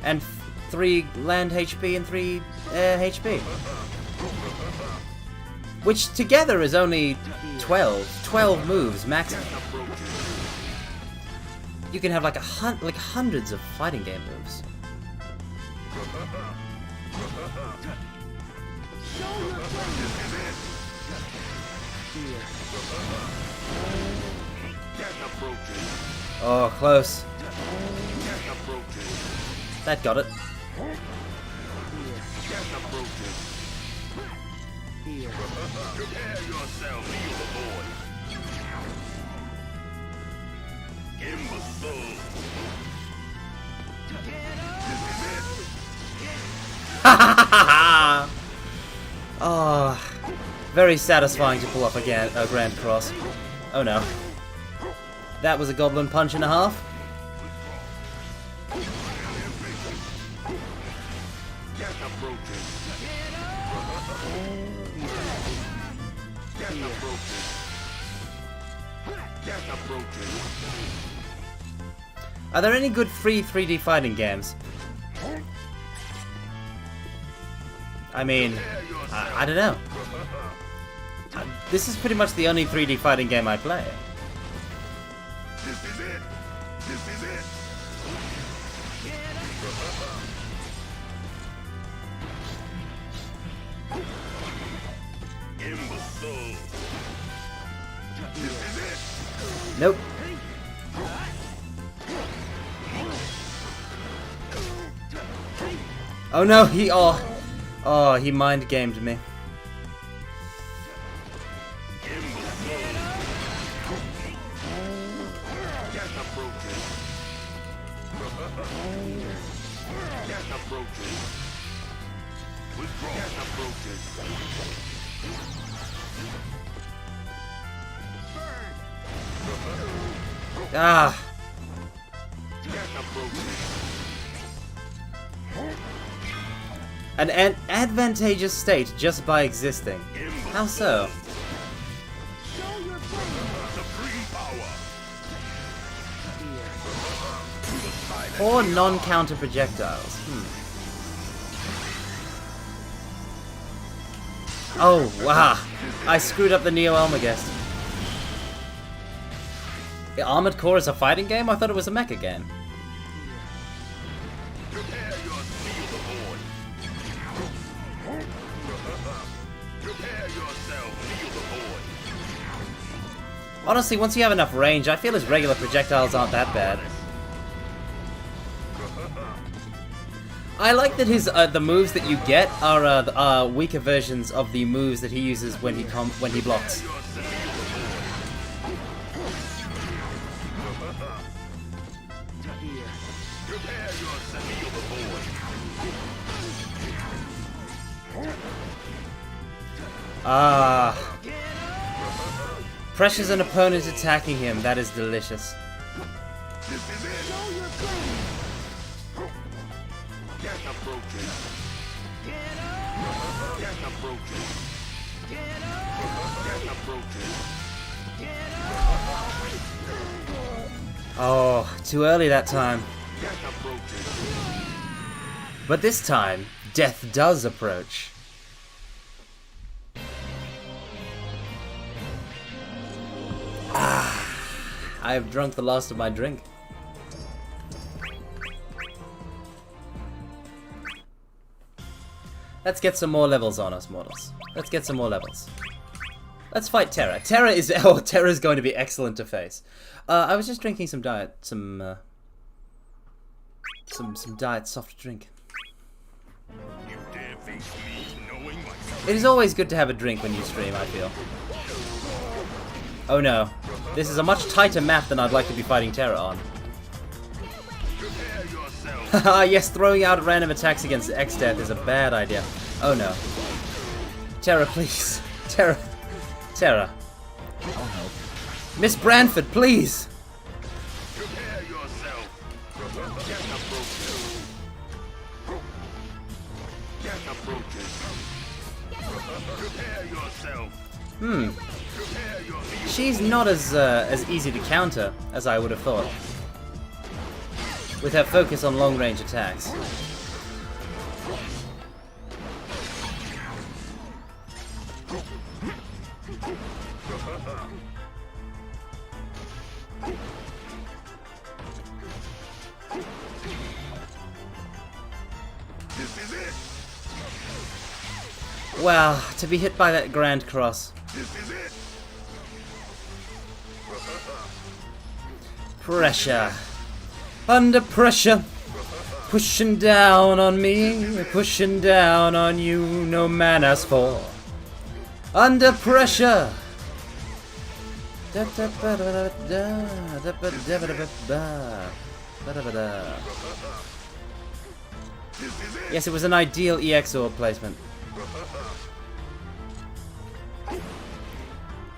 and 3 land HP and 3 air HP. Which together is only 12 moves maximum. You can have like hundreds of fighting game moves. Show your flame. Oh, close. That got it. Prepare yourself, evil boy. Imbecile. Oh, very satisfying to pull off again a Grand Cross. Oh no. That was a goblin punch and a half. Are there any good free 3D fighting games? I mean, I don't know. This is pretty much the only 3D fighting game I play. This is it. This is it. Imbecile. This is it. Nope. Oh no, he mind gamed me. Gas approaches. Withdraw. Gas approaches. Ah! Gas approaches. An advantageous state just by existing. How so? Show your flame. Supreme power. Or non-counter projectiles. Oh, wow. I screwed up the Neo Elmagest. The Armored Core is a fighting game? I thought it was a mecha game. Prepare your steel the void. Prepare yourself, feel the void. Honestly, once you have enough range, I feel his regular projectiles aren't that bad. I like that his the moves that you get are weaker versions of the moves that he uses when he blocks. Prepare yourself, feel the void. Ah. Pressures an opponent attacking him. That is delicious. This is it. Show your flame. Gas approaches. Gas approaches. Gas approaches. Oh, too early that time. Gas approaches. But this time, death does approach. Ah, I have drunk the last of my drink. Let's get some more levels on us, mortals. Let's get some more levels. Let's fight Terra. Terra's going to be excellent to face. I was just drinking some diet soft drink. You dare face me knowing myself. It is always good to have a drink when you stream, I feel. Oh no. This is a much tighter map than I'd like to be fighting Terra on. Prepare yourself. Haha, yes, throwing out random attacks against X-Death is a bad idea. Oh no. Terra, please. Terra. Terra. I'll help. Miss Branford, please! Prepare yourself. Gas approaches. Gas approaches. Prepare yourself. Prepare your She's not as easy to counter as I would have thought. With her focus on long-range attacks. This is it. Wow, to be hit by that Grand Cross. This is it. Pressure. Under pressure. Pushing down on me, pushing down on you, no man has fall. Under pressure. Yes, it was an ideal EX orb placement.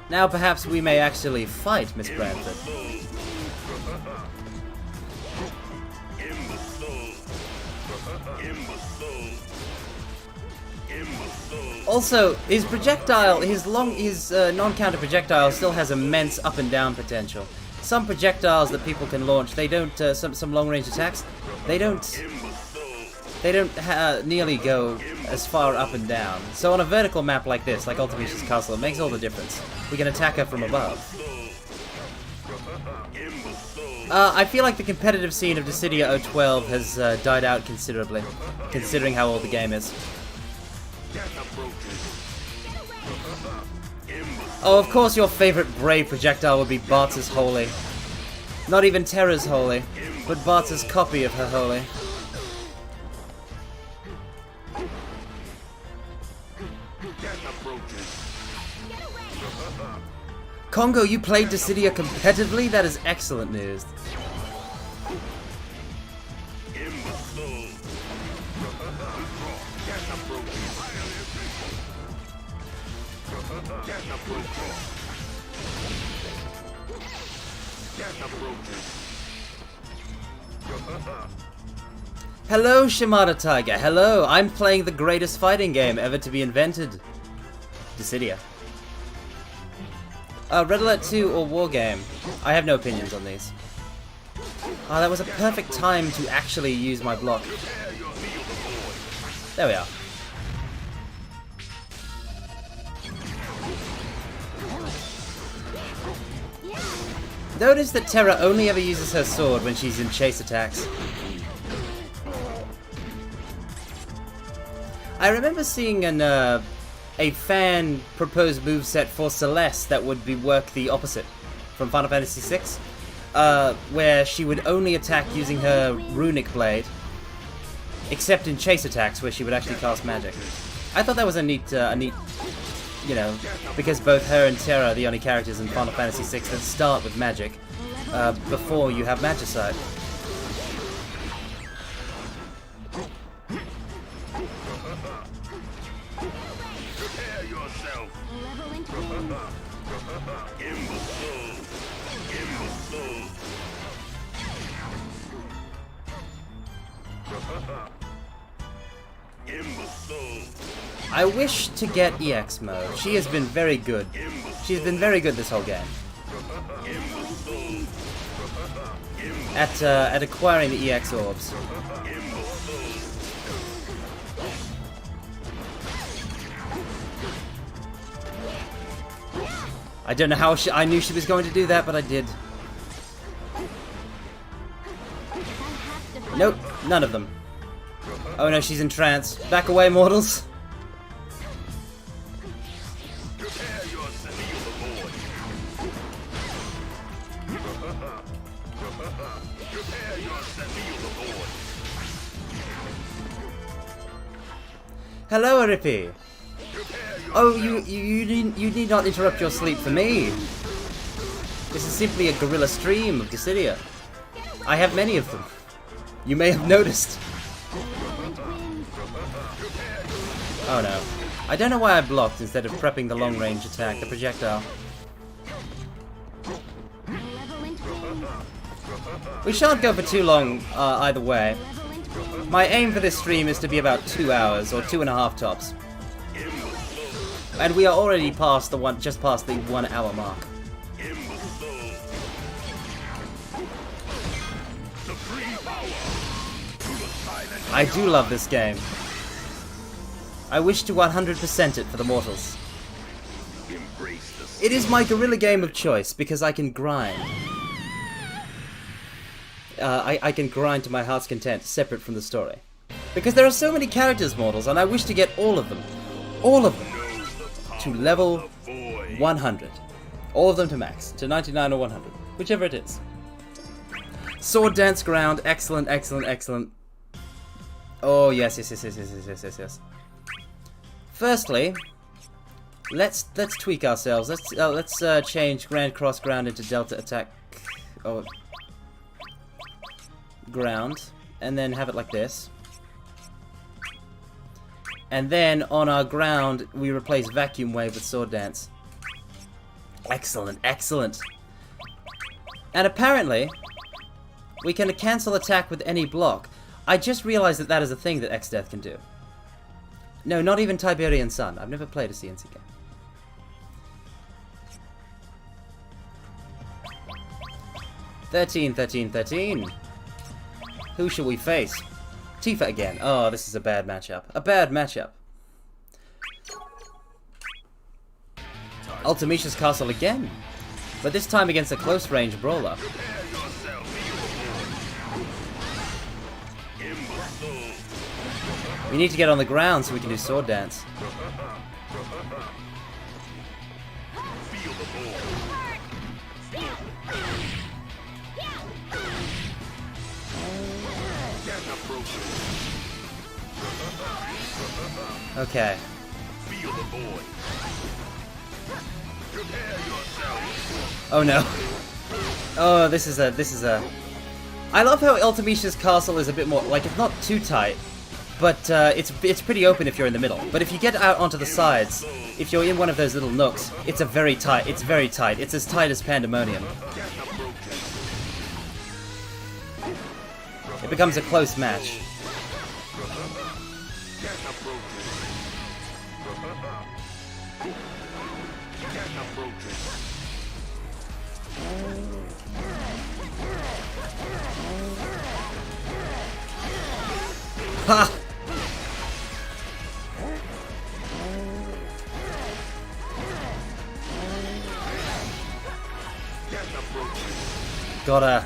Now perhaps we may actually fight Miss Branford. Also, his projectile, his non-counter projectile still has immense up and down potential. Some projectiles that people can launch, they don't, some long-range attacks, they don't nearly go as far up and down. So on a vertical map like this, like Ultimatia's Castle, it makes all the difference. We can attack her from above. I feel like the competitive scene of Dissidia 012 has died out considerably, considering how old the game is. Oh, of course your favorite brave projectile would be Bartz's Holy. Not even Terra's Holy, but Bartz's copy of her Holy. Congo, you played Dissidia competitively? That is excellent news. Hello, Shimada Tiger. Hello, I'm playing the greatest fighting game ever to be invented. Dissidia. Red Alert 2 or War Game? I have no opinions on these. Oh, that was a perfect time to actually use my block. There we are. Notice that Terra only ever uses her sword when she's in chase attacks. I remember seeing a fan proposed moveset for Celeste that would work the opposite from Final Fantasy VI, where she would only attack using her runic blade, except in chase attacks where she would actually cast magic. I thought that was a neat, you know, because both her and Terra are the only characters in Final Fantasy VI that start with magic before you have Magicite. I wish to get EX mode. She has been very good. She's been very good this whole game. At acquiring the EX orbs. I don't know how I knew she was going to do that, but I did. Nope, none of them. Oh no, she's in trance. Back away, mortals. Hello, Arippy. Oh, you need not interrupt your sleep for me. This is simply a guerrilla stream of Dissidia. I have many of them. You may have noticed. Oh no. I don't know why I blocked instead of prepping the long-range attack, the projectile. We shan't go for too long either way. My aim for this stream is to be about 2 hours, or 2.5 tops. And we are already past the just past the 1 hour mark. I do love this game. I wish to 100% it for the mortals. It is my guerrilla game of choice because I can grind. I can grind to my heart's content, separate from the story. Because there are so many characters, mortals, and I wish to get all of them. All of them. To level 100. All of them to max. To 99 or 100. Whichever it is. Sword Dance Ground. Excellent, excellent, excellent. Oh, yes, yes, yes, yes, yes, yes, yes, yes. Firstly, let's tweak ourselves. Let's change Grand Cross Ground into Delta Attack. Oh, ground, and then have it like this. And then on our ground, we replace Vacuum Wave with Sword Dance. Excellent, excellent. And apparently, we can cancel attack with any block. I just realized that that is a thing that X-Death can do. No, not even Tiberian Sun. I've never played a CNC game. $13. Who shall we face? Tifa again. Oh, this is a bad matchup. A bad matchup. Ultimicia's Castle again. But this time against a close-range brawler. We need to get on the ground so we can do Sword Dance. Okay. Oh no. Oh, this is a... I love how Ultimicia's Castle is a bit more, like, it's not too tight, But it's pretty open if you're in the middle. But if you get out onto the sides, if you're in one of those little nooks, it's very tight. It's as tight as pandemonium. It becomes a close match. Ha! Gotta.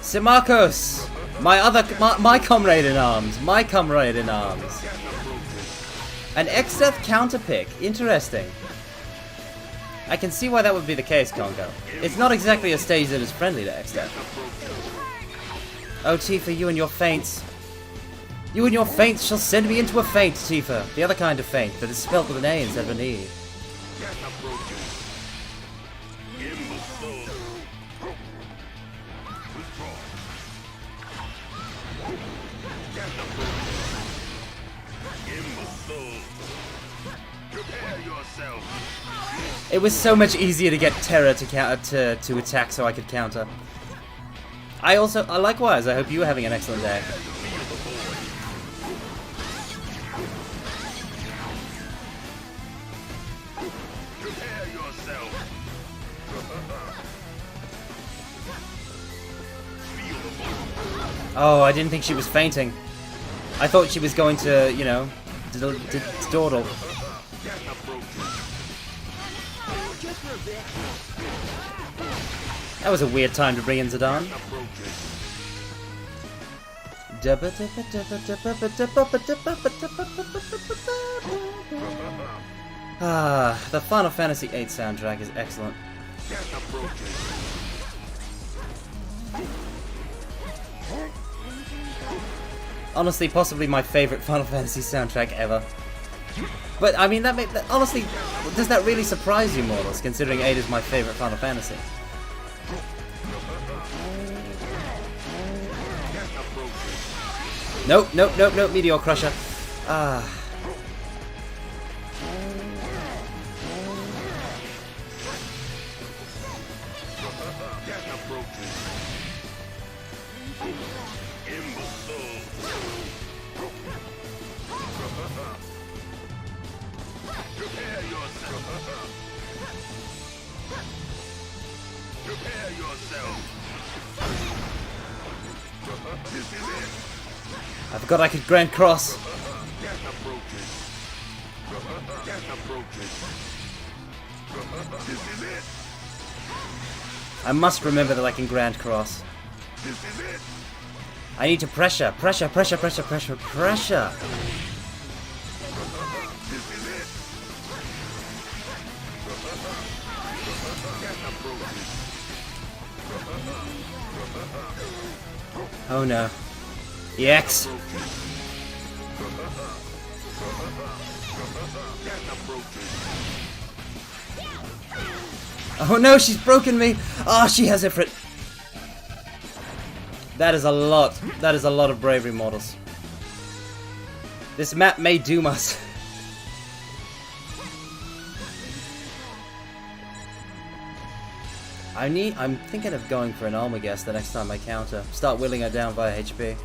Simakos! My comrade in arms! My comrade in arms! An X-Death counterpick. Interesting. I can see why that would be the case, Congo. It's not exactly a stage that is friendly to X-Death. Oh, Tifa, you and your feints. You and your feints shall send me into a feint, Tifa. The other kind of feint that is spelled with an A instead of an E. It was so much easier to get Terra to attack so I could counter. Likewise, I hope you are having an excellent day. Oh, I didn't think she was fainting. I thought she was going to, you know, dawdle. That was a weird time to bring in Zidane. Ah, the Final Fantasy VIII soundtrack is excellent. Honestly, possibly my favorite Final Fantasy soundtrack ever. But I mean, honestly, does that really surprise you, Mortals, considering 8 is my favorite Final Fantasy? Nope, nope, nope, nope, Meteor Crusher. Ah. I forgot I could Grand Cross. I must remember that I can Grand Cross. I need to pressure. Oh no. EX! Oh no, she's broken me! Ah, oh, she has Ifrit! That is a lot. That is a lot of bravery, Mortals. This map may doom us. I'm thinking of going for an Almaguest the next time I counter. Start whittling her down via HP.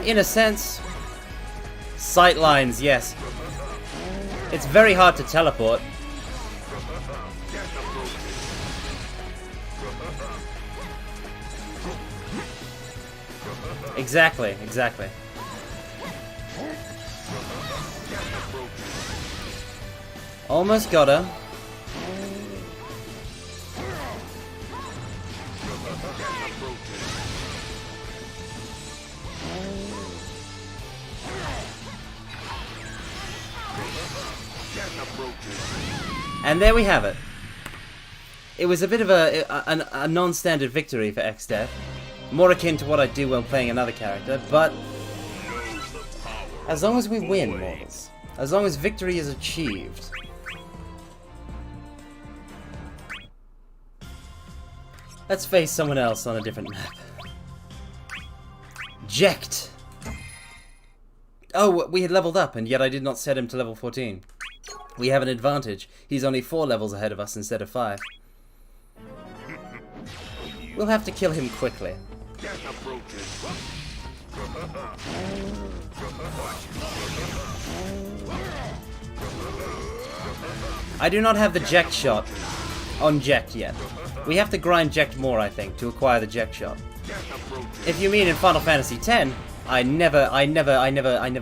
In a sense. Sightlines, yes. It's very hard to teleport. Exactly. Almost got her. And there we have it. It was a bit of a non-standard victory for X-Death. More akin to what I do when playing another character, but As long as we win, mortals. As long as victory is achieved. Let's face someone else on a different map. Jekt! Oh, we had leveled up, and yet I did not set him to level 14. We have an advantage. He's only 4 levels ahead of us instead of 5. We'll have to kill him quickly. I do not have the Jekt shot on Jekt yet. We have to grind Jekt more, I think, to acquire the Jekt shot. If you mean in Final Fantasy X, I never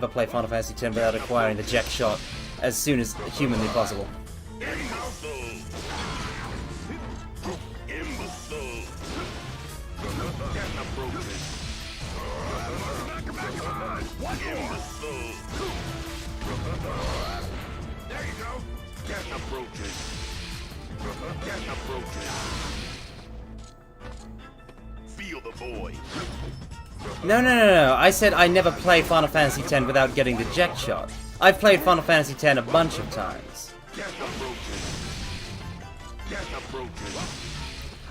play Final Fantasy X without acquiring the Jekt shot as soon as humanly possible. Feel the void. No. I said I never play Final Fantasy X without getting the Jekt shot. I've played Final Fantasy X a bunch of times.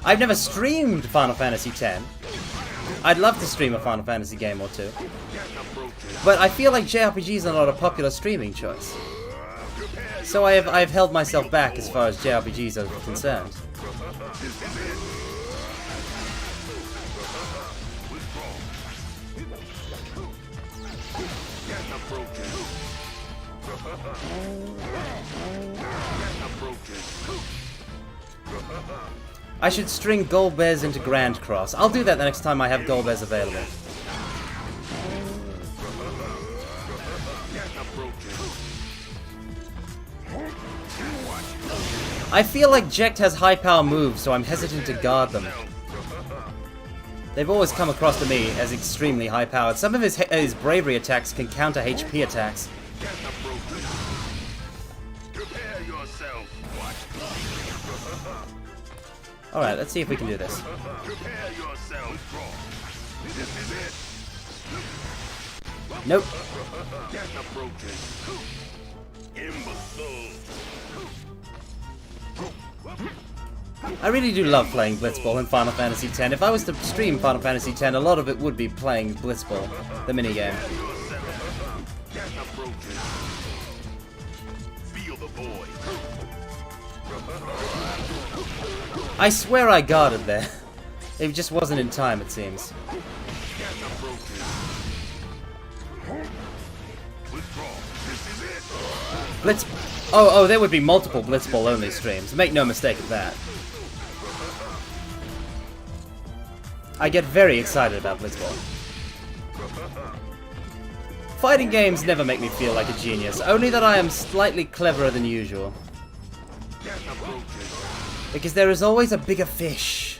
I've never streamed Final Fantasy X. I'd love to stream a Final Fantasy game or two. But I feel like JRPGs are not a popular streaming choice. So I've held myself back as far as JRPGs are concerned. I should string gold bears into Grand Cross. I'll do that the next time I have gold bears available. I feel like Jekt has high power moves, so I'm hesitant to guard them. They've always come across to me as extremely high powered. Some of his bravery attacks can counter HP attacks. Alright, let's see if we can do this. Nope. I really do love playing Blitzball in Final Fantasy X. If I was to stream Final Fantasy X, a lot of it would be playing Blitzball, the minigame. I swear I guarded there. It just wasn't in time, it seems. Blitz... Oh, there would be multiple Blitzball only streams. Make no mistake of that. I get very excited about Blitzball. Fighting games never make me feel like a genius, only that I am slightly cleverer than usual. Because there is always a bigger fish.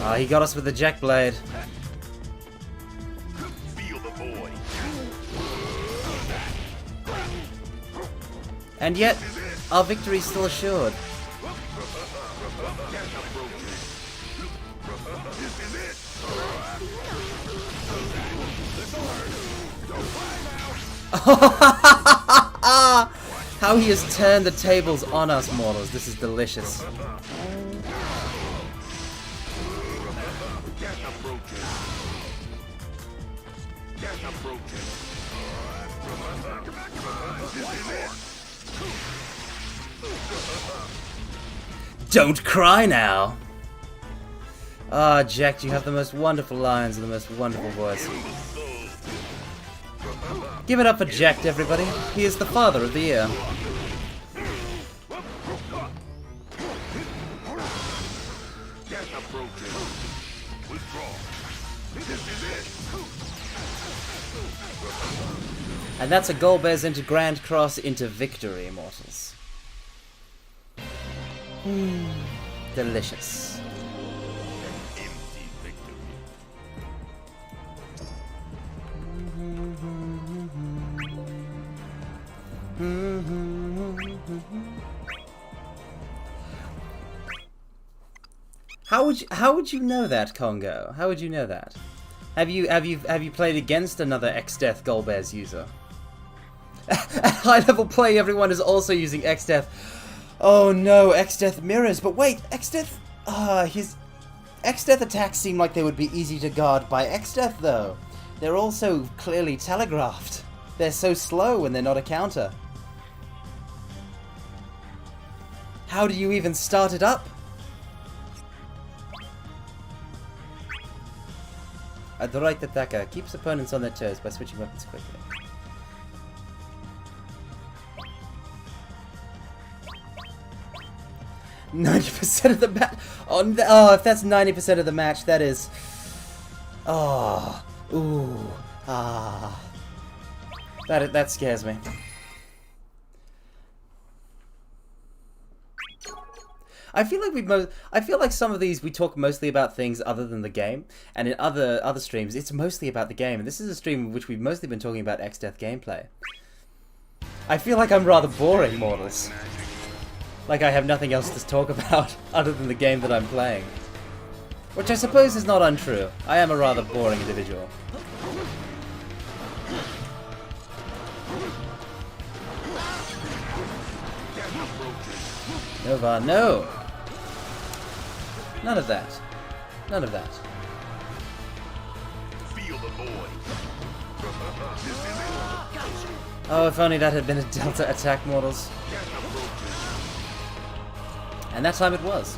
Ah, he got us with the Jekt Blade. And yet, our victory is still assured. How he has turned the tables on us, mortals. This is delicious. Don't cry now! Ah, Jekt, you have the most wonderful lines and the most wonderful voice. Give it up for Jekt, everybody. He is the father of the year. And that's a gold bears into Grand Cross into victory, immortals. Delicious. How would you know that, Congo? How would you know that? Have you played against another X-Death Golbears user? At high level play, everyone is also using X-Death. Oh no, X-Death mirrors. But wait, X-Death. His X-Death attacks seem like they would be easy to guard by X-Death though. They're also clearly telegraphed. They're so slow when they're not a counter. How do you even start it up? A direct attacker keeps opponents on their toes by switching weapons quickly. %90 of the match. Oh, if that's 90% of the match, that is. Oh, ooh, ah. That scares me. I feel like some of these we talk mostly about things other than the game, and in other streams it's mostly about the game. And this is a stream in which we've mostly been talking about X-Death gameplay. I feel like I'm rather boring, mortals. Like I have nothing else to talk about other than the game that I'm playing. Which I suppose is not untrue. I am a rather boring individual. Nova, no! None of that. None of that. Feel the void. Oh, if only that had been a Delta attack, mortals. And that time it was.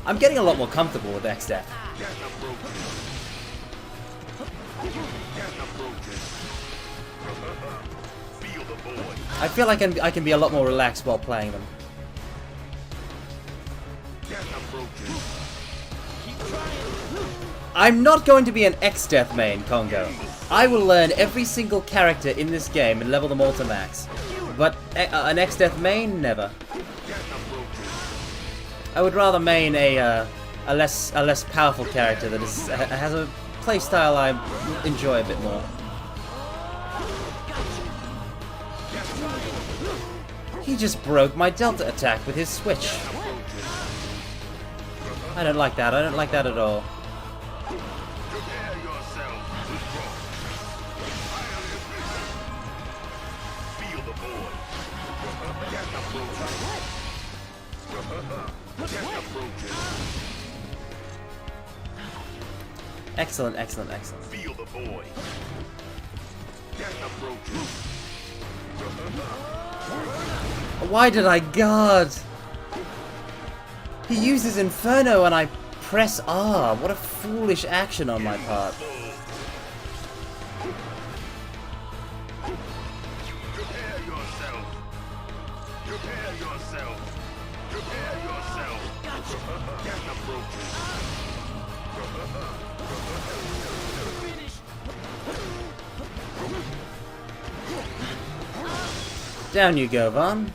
I'm getting a lot more comfortable with X-Death. I feel like I can be a lot more relaxed while playing them. I'm not going to be an X-Death main, Congo. I will learn every single character in this game and level them all to max. But an X-Death main, never. I would rather main a less powerful character that has a playstyle I enjoy a bit more. He just broke my Delta attack with his switch. I don't like that. I don't like that at all. Excellent, excellent, excellent. Feel the void. Why did I guard? He uses Inferno and I press R. What a foolish action on my part. Prepare yourself. Prepare yourself. Prepare yourself. Get approaching. Down you go, Vaughn.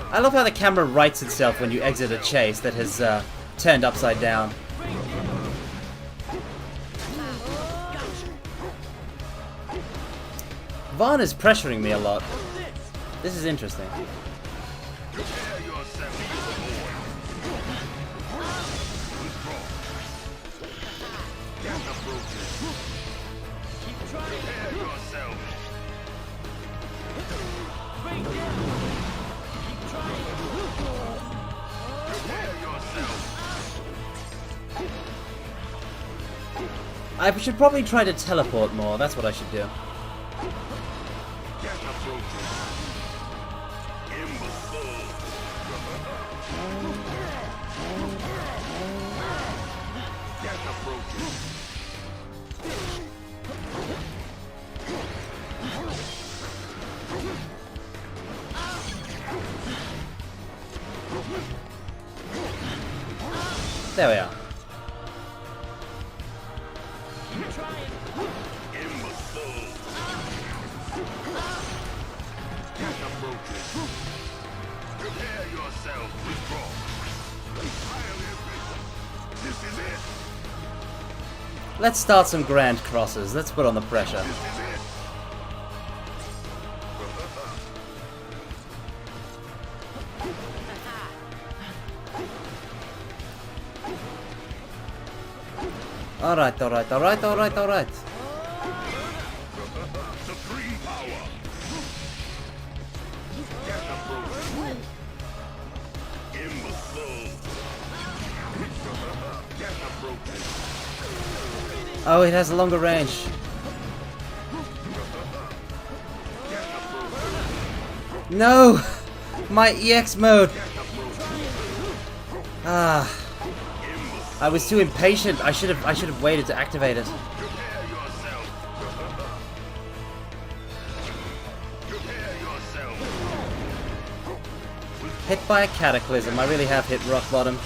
I love how the camera rights itself when you exit a chase that has turned upside down. Vaughn is pressuring me a lot. This is interesting. I should probably try to teleport more, that's what I should do. There we are. Let's start some grand crosses. Let's put on the pressure. Alright, alright, alright, alright, alright. Supreme power. Get approaching. Imbecile. Get approaching. Oh, it has a longer range. No! My EX mode! Ah. I was too impatient. I should have waited to activate it. Prepare yourself. Prepare yourself. Hit by a cataclysm. I really have hit rock bottom.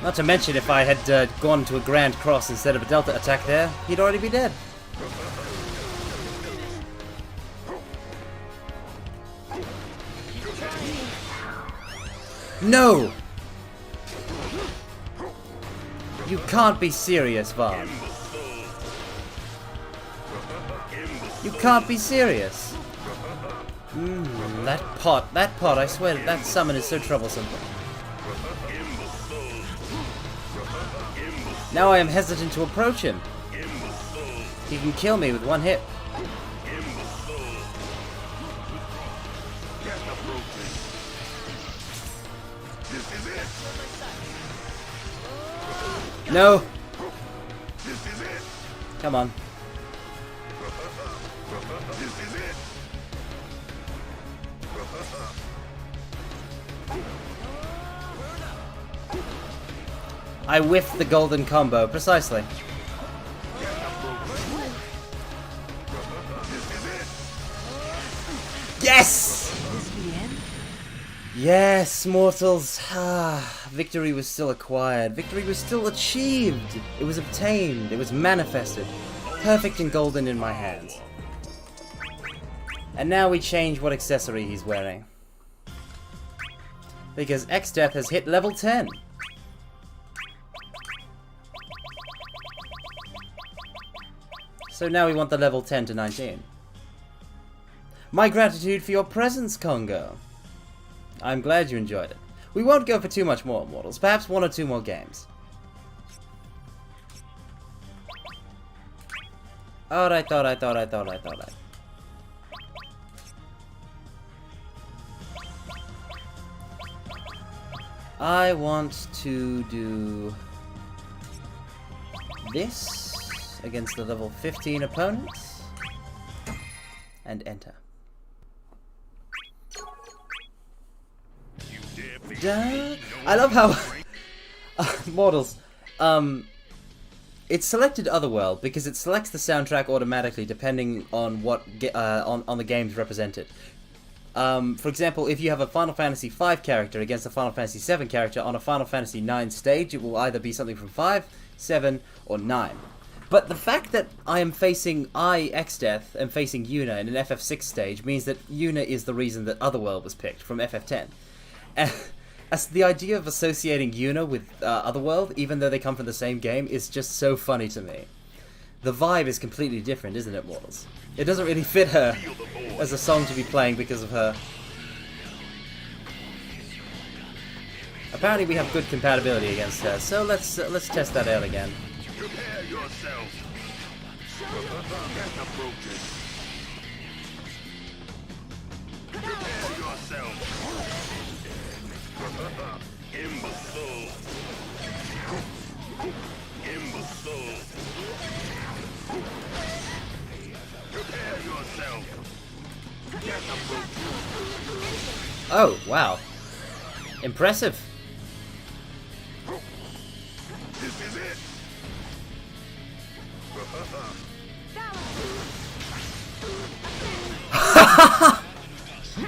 Not to mention, if I had gone to a Grand Cross instead of a Delta attack there, he'd already be dead. No! You can't be serious, Vaughn. You can't be serious. That pot, I swear, that summon is so troublesome. Now I am hesitant to approach him. He can kill me with one hit. This is it. No! This is it. Come on. This is it. I whiffed the golden combo, precisely. Yes! Yes, mortals. Victory was still acquired. Victory was still achieved. It was obtained. It was manifested. Perfect and golden in my hands. And now we change what accessory he's wearing. Because X-Death has hit level 10. So now we want the level 10 to 19. My gratitude for your presence, Congo. I'm glad you enjoyed it. We won't go for too much more, mortals. Perhaps 1 or 2 more games. Alright, alright, alright, alright, alright. I want to do this against the level 15 opponents and enter. Duh. I love how mortals. It selected Otherworld because it selects the soundtrack automatically depending on what on the games represented. For example, if you have a Final Fantasy V character against a Final Fantasy VII character on a Final Fantasy IX stage, it will either be something from 5, 7, or 9. But the fact that I am facing X-Death and facing Yuna in an FF6 stage means that Yuna is the reason that Otherworld was picked from FF10. And as the idea of associating Yuna with Otherworld, even though they come from the same game, is just so funny to me. The vibe is completely different, isn't it, mortals? It doesn't really fit her as a song to be playing because of her. Apparently we have good compatibility against her, so let's test that out again. Prepare yourself. Get approaching. Prepare yourself. Imbecile. Imbecile. Prepare yourself. Get approaching. Oh, wow. Impressive. This is it.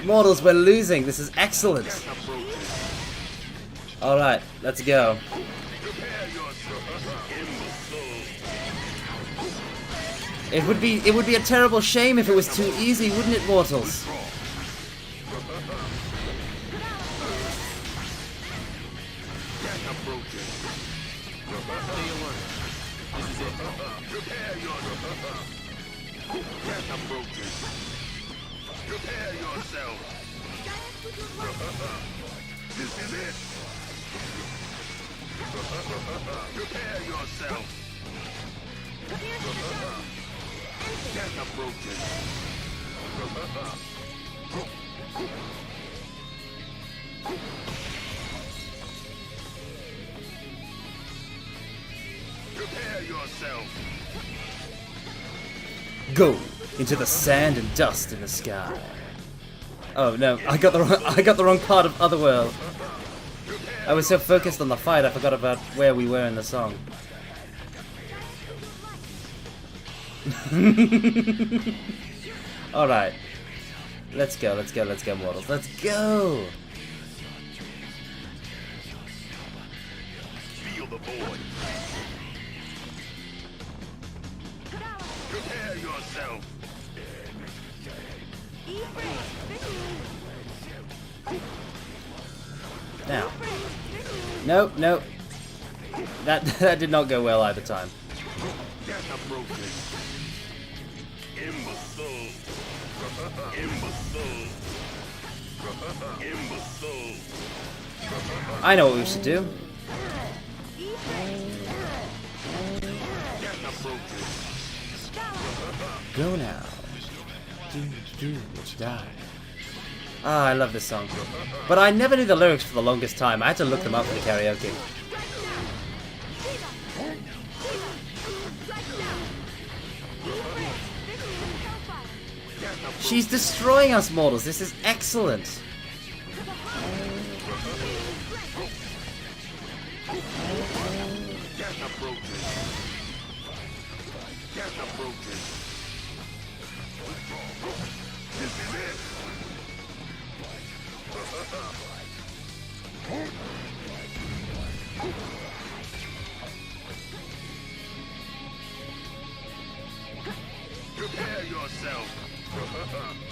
Mortals, we're losing. This is excellent. Alright, let's go. It would be a terrible shame if it was too easy, wouldn't it, mortals? Prepare yourself. This is it. Prepare yourself. Death approaches. Prepare yourself. Go into the sand and dust in the sky. Oh no, I got the wrong part of Otherworld. I was so focused on the fight I forgot about where we were in the song. Alright. Let's go, mortals. Let's go! Feel the void. Prepare yourself. Now. Nope, nope. That did not go well either time. Death approaches. Imbecile. Imbecile. Imbecile. I know what we should do. Death approaches. Go now. Do, die. Ah, I love this song. But I never knew the lyrics for the longest time. I had to look them up for the karaoke. She's destroying us, mortals. This is excellent. Death approaches. Death approaches. This is it. Prepare yourself.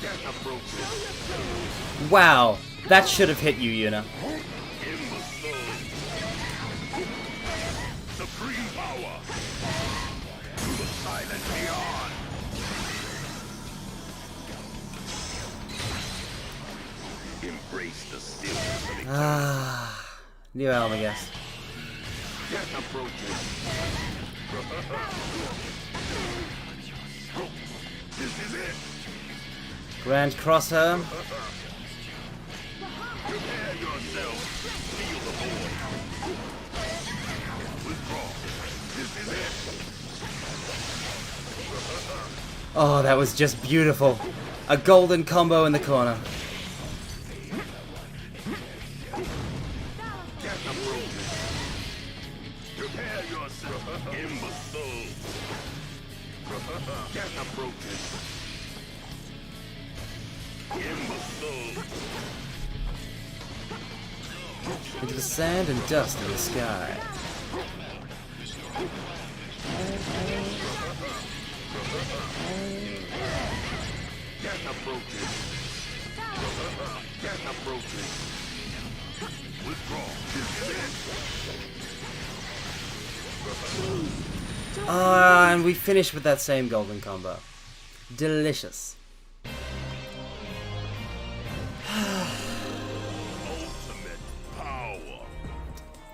Death approaches. Wow, that should have hit you, Yuna. Imbecile. Supreme power. To the silent beyond. Embrace the stillness of it. Ah, new album, I guess. Death approaches. This is it. Grand Crosshair. Prepare yourself. Feel the void. Withdraw. This is it. Oh, that was just beautiful. A golden combo in the corner. Death approaches. Prepare yourself. Imbecile. Death approaches. Imbecile. Into the sand and dust in the sky. Death approaches. Death approaches. Withdraw. This is it. Ah, and we finished with that same golden combo. Delicious. Ultimate power.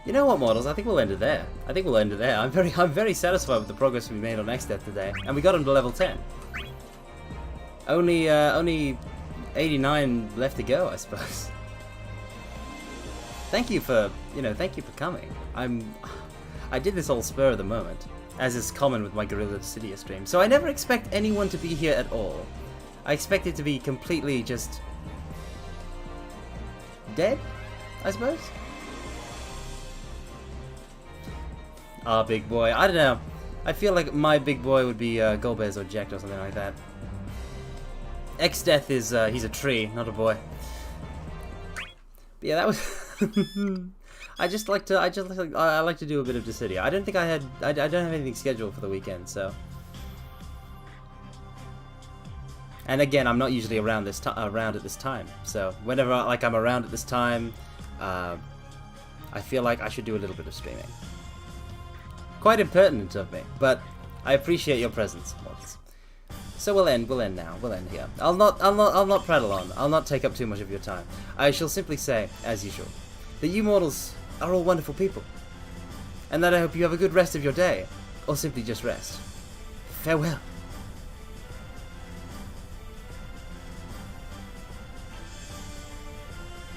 You know what, mortals? I think we'll end it there. I'm very satisfied with the progress we made on X-Death today, and we got him to level 10. Only 89 left to go, I suppose. Thank you for coming. I did this all spur of the moment, as is common with my Guerrilla Dissidia stream. So I never expect anyone to be here at all. I expect it to be completely just dead, I suppose. Ah, big boy. I don't know. I feel like my big boy would be Golbear's or Jacked or something like that. X-Death is he's a tree, not a boy. But yeah, that was. I like to do a bit of Dissidia. I don't think I don't have anything scheduled for the weekend, so. And again, I'm not usually around at this time. So whenever I'm around at this time, I feel like I should do a little bit of streaming. Quite impertinent of me, but I appreciate your presence, mods. So we'll end now. We'll end here. I'll not prattle on. I'll not take up too much of your time. I shall simply say, as usual, that you mortals are all wonderful people. and that I hope you have a good rest of your day, or simply just rest. Farewell.